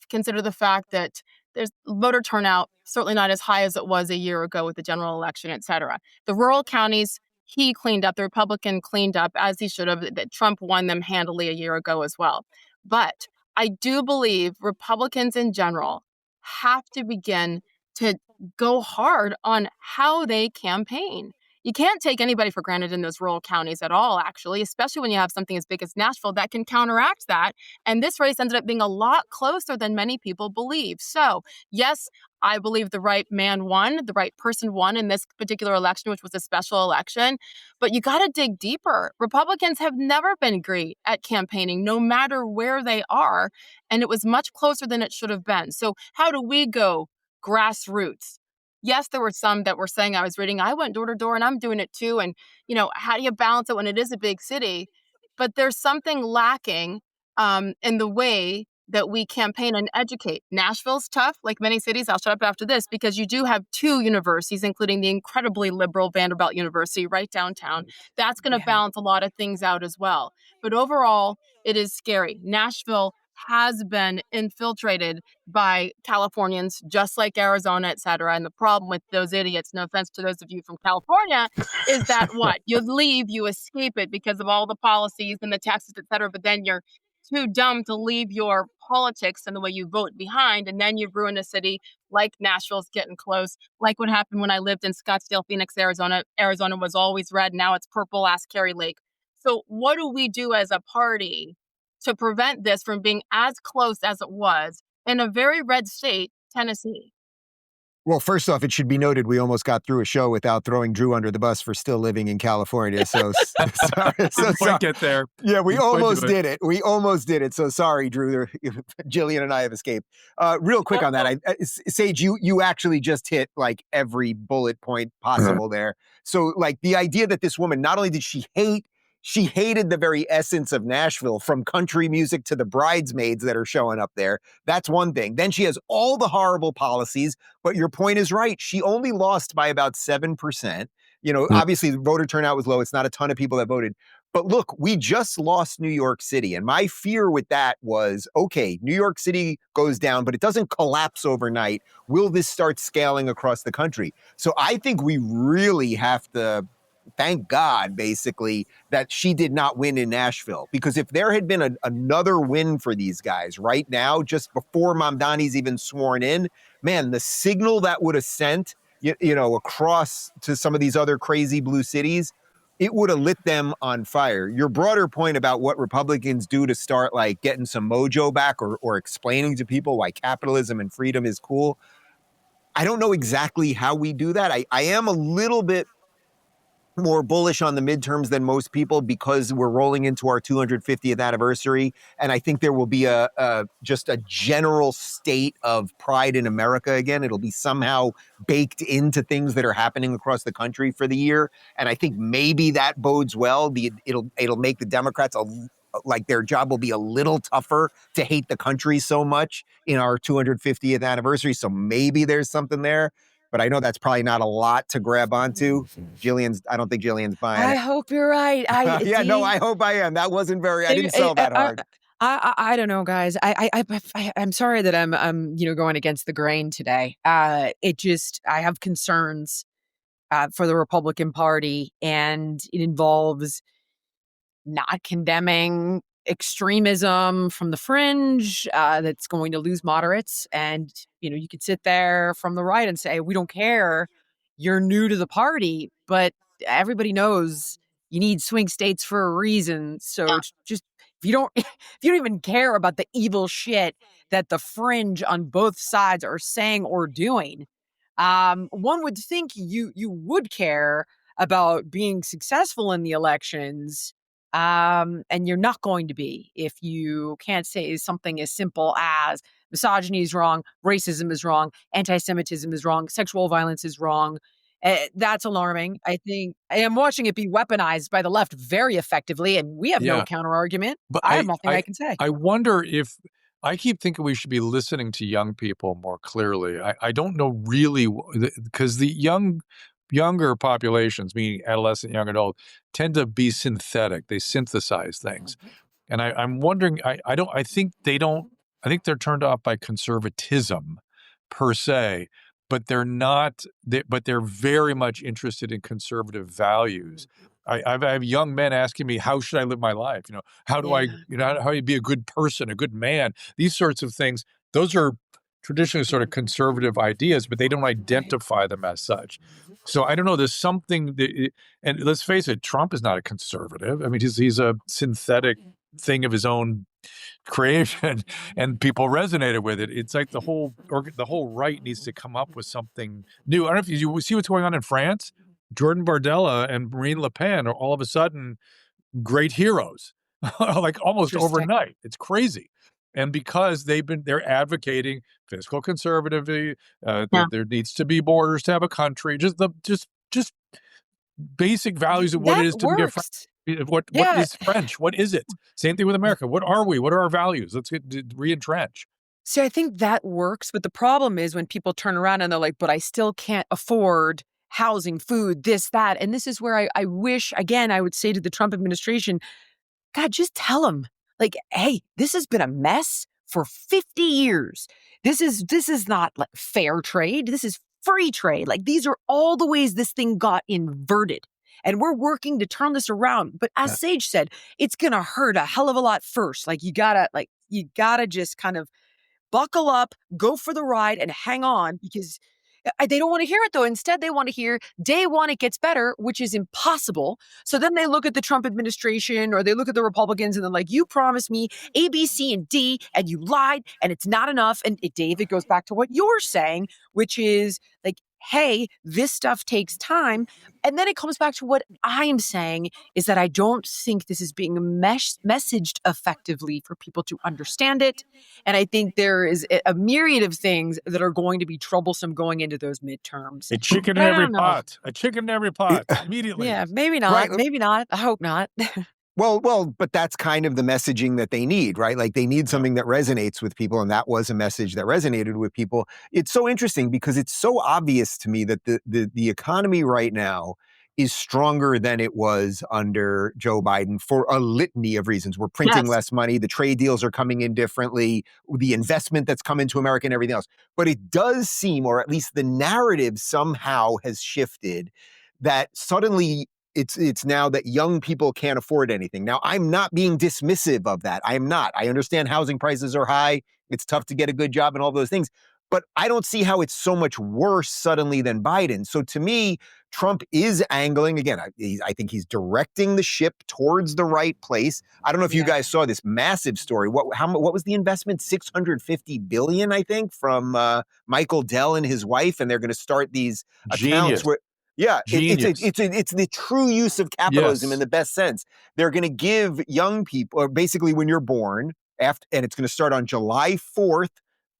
consider the fact that there's voter turnout, certainly not as high as it was a year ago with the general election, et cetera. The rural counties, he cleaned up, the Republican cleaned up, as he should have. That Trump won them handily a year ago as well. But I do believe Republicans in general have to begin to go hard on how they campaign. You can't take anybody for granted in those rural counties at all, actually, especially when you have something as big as Nashville that can counteract that. And this race ended up being a lot closer than many people believe. So, yes, I believe the right man won, the right person won in this particular election, which was a special election. But you got to dig deeper. Republicans have never been great at campaigning, no matter where they are. And it was much closer than it should have been. So how do we go grassroots? Yes, there were some that were saying, I was reading, I went door to door and I'm doing it too. And, how do you balance it when it is a big city? But there's something lacking in the way that we campaign and educate. Nashville's tough, like many cities. I'll shut up after this because you do have two universities, including the incredibly liberal Vanderbilt University right downtown. That's going to balance a lot of things out as well. But overall, it is scary. Nashville has been infiltrated by Californians, just like Arizona, et cetera. And the problem with those idiots, no offense to those of you from California, is that what? You leave, you escape it because of all the policies and the taxes, et cetera. But then you're too dumb to leave your politics and the way you vote behind. And then you've ruined a city like Nashville's getting close, like what happened when I lived in Scottsdale, Phoenix, Arizona. Arizona was always red. Now it's purple. Ask Carrie Lake. So what do we do as a party to prevent this from being as close as it was in a very red state, Tennessee? Well, first off, it should be noted we almost got through a show without throwing Drew under the bus for still living in California. So sorry. Get there. Yeah, we almost did it. We almost did it. So sorry, Drew. Jillian and I have escaped. Real quick on that, Sage, you actually just hit like every bullet point possible there. So like the idea that this woman, not only did she hated the very essence of Nashville, from country music to the bridesmaids that are showing up there. That's one thing. Then she has all the horrible policies, but your point is right. She only lost by about 7%. Obviously the voter turnout was low. It's not a ton of people that voted. But look, we just lost New York City. And my fear with that was, okay, New York City goes down, but it doesn't collapse overnight. Will this start scaling across the country? So I think we really have to thank God, basically, that she did not win in Nashville. Because if there had been another win for these guys right now, just before Mamdani's even sworn in, man, the signal that would have sent, across to some of these other crazy blue cities, it would have lit them on fire. Your broader point about what Republicans do to start like getting some mojo back or explaining to people why capitalism and freedom is cool. I don't know exactly how we do that. I am a little bit more bullish on the midterms than most people because we're rolling into our 250th anniversary. And I think there will be just a general state of pride in America again. It'll be somehow baked into things that are happening across the country for the year. And I think maybe that bodes well. It'll make the Democrats like their job will be a little tougher to hate the country so much in our 250th anniversary. So maybe there's something there. But I know that's probably not a lot to grab onto. I don't think Jillian's buying I it. hope you're right. Yeah, no, I hope I am. That wasn't I didn't sell that hard. I don't know, guys. I'm sorry that I'm going against the grain today. I have concerns for the Republican Party, and it involves not condemning extremism from the fringe that's going to lose moderates. And, you could sit there from the right and say, we don't care. You're new to the party, but everybody knows you need swing states for a reason. So it's just, if you don't even care about the evil shit that the fringe on both sides are saying or doing, one would think you would care about being successful in the elections. And you're not going to be if you can't say something as simple as misogyny is wrong, racism is wrong, anti-Semitism is wrong, sexual violence is wrong. That's alarming. I think I am watching it be weaponized by the left very effectively, and we have no counter argument. But I have nothing I can say. I wonder if I keep thinking we should be listening to young people more clearly. I don't know really, because the younger populations, meaning adolescent, young adult, tend to be synthetic. They synthesize things. And I'm wondering, I think they're turned off by conservatism per se, but they're not, but they're very much interested in conservative values. I have young men asking me, how should I live my life? How do I, how do you be a good person, a good man? These sorts of things, those are traditionally sort of conservative ideas, but they don't identify them as such. So I don't know, there's something and let's face it, Trump is not a conservative. I mean, he's a synthetic thing of his own creation, and people resonated with it. It's like the whole right needs to come up with something new. I don't know if you see what's going on in France. Jordan Bardella and Marine Le Pen are all of a sudden great heroes, like almost overnight. It's crazy. And because they're advocating fiscal conservativity, there needs to be borders to have a country, just basic values of what it is to be a French. What is French? What is it? Same thing with America. What are we? What are our values? Let's re-entrench. See, I think that works, but the problem is when people turn around and they're like, but I still can't afford housing, food, this, that. And this is where I wish, again, I would say to the Trump administration, God, just tell them, like, hey, this has been a mess for 50 years. This is not like fair trade. This is free trade. Like, these are all the ways this thing got inverted. And we're working to turn this around. But as Sage said, it's going to hurt a hell of a lot first. Like, you gotta just kind of buckle up, go for the ride, and hang on, because they don't want to hear it, though. Instead, they want to hear day one, it gets better, which is impossible. So then they look at the Trump administration or they look at the Republicans and they're like, you promised me A, B, C, and D, and you lied, and it's not enough. And Dave, it goes back to what you're saying, which is like, hey, this stuff takes time. And then it comes back to what I am saying is that I don't think this is being messaged effectively for people to understand it. And I think there is a myriad of things that are going to be troublesome going into those midterms. A chicken in every pot. A chicken in every pot. Immediately. Yeah, maybe not. Right. Maybe not. I hope not. Well, but that's kind of the messaging that they need, right? Like they need something that resonates with people, and that was a message that resonated with people. It's so interesting because it's so obvious to me that the economy right now is stronger than it was under Joe Biden for a litany of reasons. We're printing less money, the trade deals are coming in differently, the investment that's come into America and everything else. But it does seem, or at least the narrative somehow has shifted, that suddenly it's now that young people can't afford anything. Now, I'm not being dismissive of that. I am not. I understand housing prices are high. It's tough to get a good job and all those things. But I don't see how it's so much worse suddenly than Biden. So to me, Trump is angling again. I think he's directing the ship towards the right place. I don't know if you guys saw this massive story. What was the investment? $650 billion, I think, from Michael Dell and his wife, and they're going to start these accounts where. Yeah, it's the true use of capitalism in the best sense. They're going to give young people, or basically when you're born, and it's going to start on July 4th,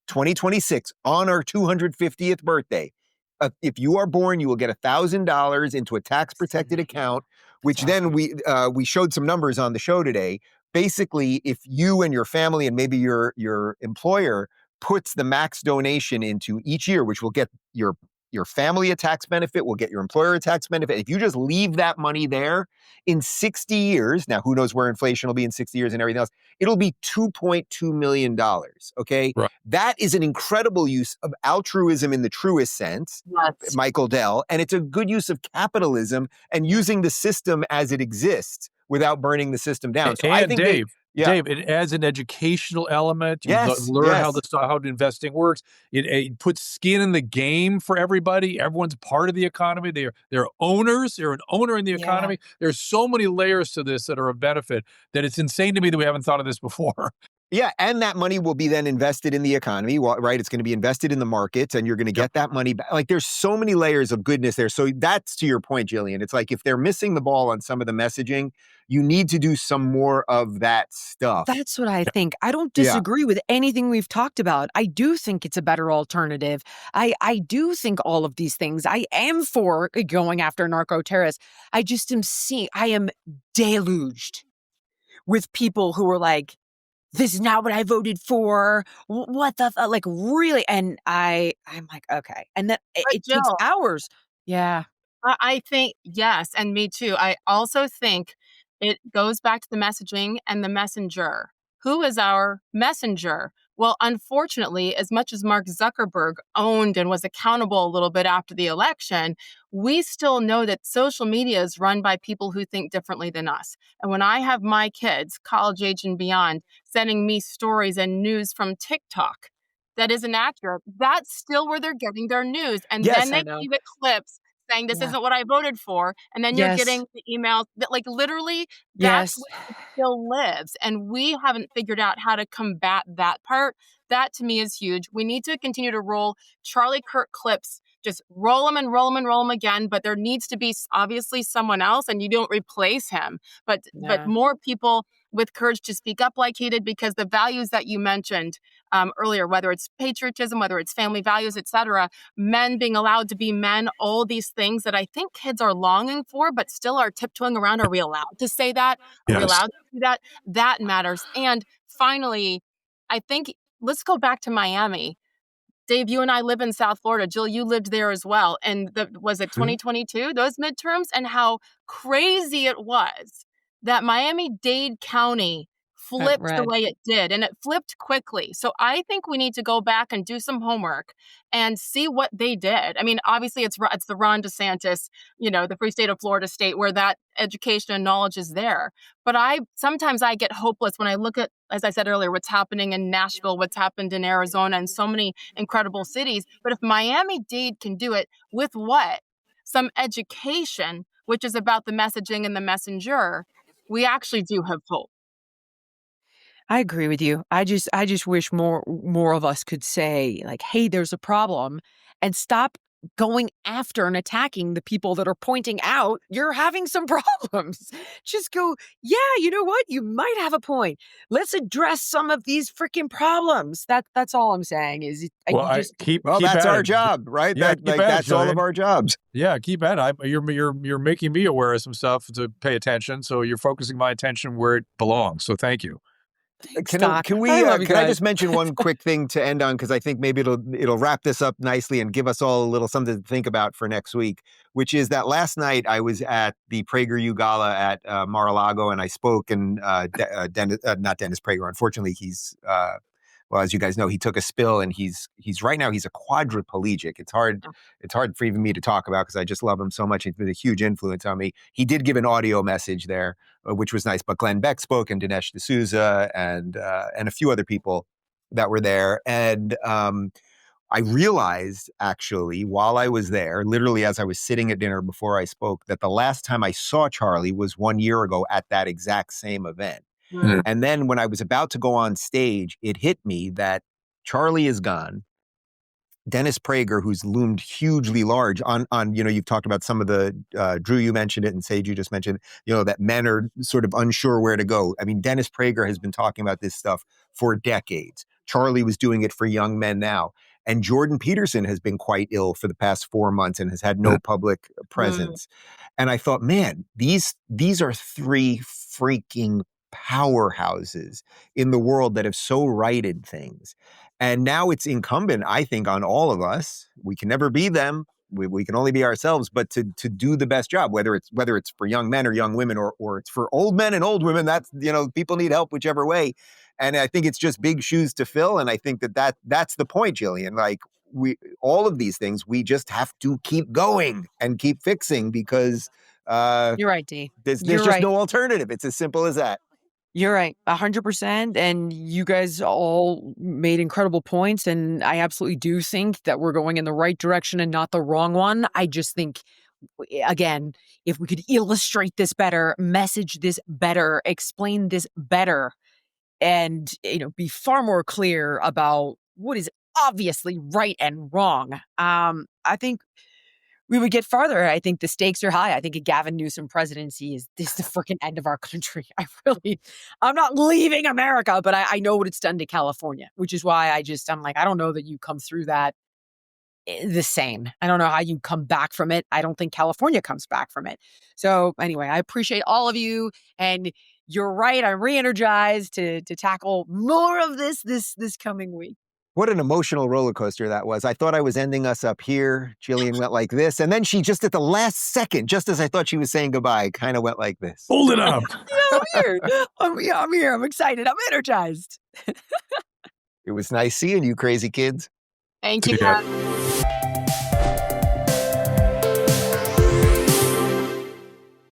2026, on our 250th birthday. If you are born, you will get $1,000 into a tax-protected account, which then we showed some numbers on the show today. Basically, if you and your family and maybe your employer puts the max donation into each year, which will get your family a tax benefit, will get your employer a tax benefit. If you just leave that money there in 60 years, now who knows where inflation will be in 60 years and everything else, it'll be $2.2 million, okay? Right. That is an incredible use of altruism in the truest sense, Michael Dell, and it's a good use of capitalism and using the system as it exists without burning the system down. So I think Dave, it adds an educational element. You learn how investing works. It puts skin in the game for everybody. Everyone's part of the economy. They're owners. They're an owner in the economy. There's so many layers to this that are of benefit that it's insane to me that we haven't thought of this before. Yeah, and that money will be then invested in the economy, right? It's going to be invested in the markets, and you're going to get that money back. Like, there's so many layers of goodness there. So that's to your point, Jillian. It's like if they're missing the ball on some of the messaging, you need to do some more of that stuff. That's what I think. I don't disagree with anything we've talked about. I do think it's a better alternative. I do think all of these things. I am for going after narco-terrorists. I just I am deluged with people who are like, this is not what I voted for. What the like, really? And I'm like, okay. And then it takes hours. Yeah. I think, yes, and me too. I also think it goes back to the messaging and the messenger. Who is our messenger? Well, unfortunately, as much as Mark Zuckerberg owned and was accountable a little bit after the election, we still know that social media is run by people who think differently than us. And when I have my kids, college age and beyond, sending me stories and news from TikTok that isn't accurate, that's still where they're getting their news. And then they see the clips saying this isn't what I voted for. And then you're getting the emails that, like, literally that's where it still lives. And we haven't figured out how to combat that part. That to me is huge. We need to continue to roll Charlie Kirk clips, just roll them and roll them and roll them again. But there needs to be obviously someone else, and you don't replace him. But more people with courage to speak up like he did, because the values that you mentioned earlier, whether it's patriotism, whether it's family values, etc., men being allowed to be men, all these things that I think kids are longing for, but still are tiptoeing around. Are we allowed to say that? Are we allowed to do that? That matters. And finally, I think let's go back to Miami. Dave, you and I live in South Florida. Jill, you lived there as well. And was it 2022, those midterms, and how crazy it was that Miami-Dade County flipped the way it did, and it flipped quickly. So I think we need to go back and do some homework and see what they did. I mean, obviously it's the Ron DeSantis, the free state of Florida state where that education and knowledge is there. But sometimes I get hopeless when I look at, as I said earlier, what's happening in Nashville, what's happened in Arizona, and so many incredible cities. But if Miami-Dade can do it with what? Some education, which is about the messaging and the messenger, we actually do have hope. I agree with you. I just wish more of us could say, like, hey, there's a problem, and stop going after and attacking the people that are pointing out you're having some problems. Just go, yeah, you know what? You might have a point. Let's address some of these freaking problems. That's all I'm saying is keep that's our it. job, right? Yeah, that's all of our jobs. Yeah, keep at it. You're making me aware of some stuff to pay attention. So you're focusing my attention where it belongs. So thank you. Can I just mention one quick thing to end on, because I think maybe it'll wrap this up nicely and give us all a little something to think about for next week, which is that last night I was at the PragerU Gala at Mar-a-Lago, and I spoke, and not Dennis Prager, unfortunately, he's well, as you guys know, he took a spill, and he's right now he's a quadriplegic. It's hard for even me to talk about because I just love him so much. He's been a huge influence on me. He did give an audio message there, which was nice. But Glenn Beck spoke, and Dinesh D'Souza, and a few other people that were there. And I realized actually while I was there, literally as I was sitting at dinner before I spoke, that the last time I saw Charlie was 1 year ago at that exact same event. Mm. And then when I was about to go on stage, it hit me that Charlie is gone. Dennis Prager, who's loomed hugely large on, you've talked about some of the, Drew, you mentioned it, and Sage, you just mentioned, that men are sort of unsure where to go. I mean, Dennis Prager has been talking about this stuff for decades. Charlie was doing it for young men now. And Jordan Peterson has been quite ill for the past 4 months and has had no public presence. And I thought, man, these are three freaking powerhouses in the world that have so righted things. And now it's incumbent, I think, on all of us. We can never be them. We can only be ourselves, but to do the best job, whether it's for young men or young women, or it's for old men and old women. That's, people need help whichever way. And I think it's just big shoes to fill. And I think that's the point, Jillian. Like, all of these things, we just have to keep going and keep fixing, because You're right, D. there's You're just right. no alternative. It's as simple as that. You're right, 100%. And you guys all made incredible points. And I absolutely do think that we're going in the right direction and not the wrong one. I just think, again, if we could illustrate this better, message this better, explain this better, and be far more clear about what is obviously right and wrong, I think we would get farther. I think the stakes are high. I think a Gavin Newsom presidency is the freaking end of our country. I'm not leaving America, but I know what it's done to California, which is why I'm like, I don't know that you come through that the same. I don't know how you come back from it. I don't think California comes back from it. So anyway, I appreciate all of you, and you're right. I'm re-energized to tackle more of this coming week. What an emotional roller coaster that was. I thought I was ending us up here. Jillian went like this. And then she just at the last second, just as I thought she was saying goodbye, kind of went like this. Hold it up. I'm here. I'm here. I'm excited. I'm energized. It was nice seeing you, crazy kids. Thank you, Yeah. guys.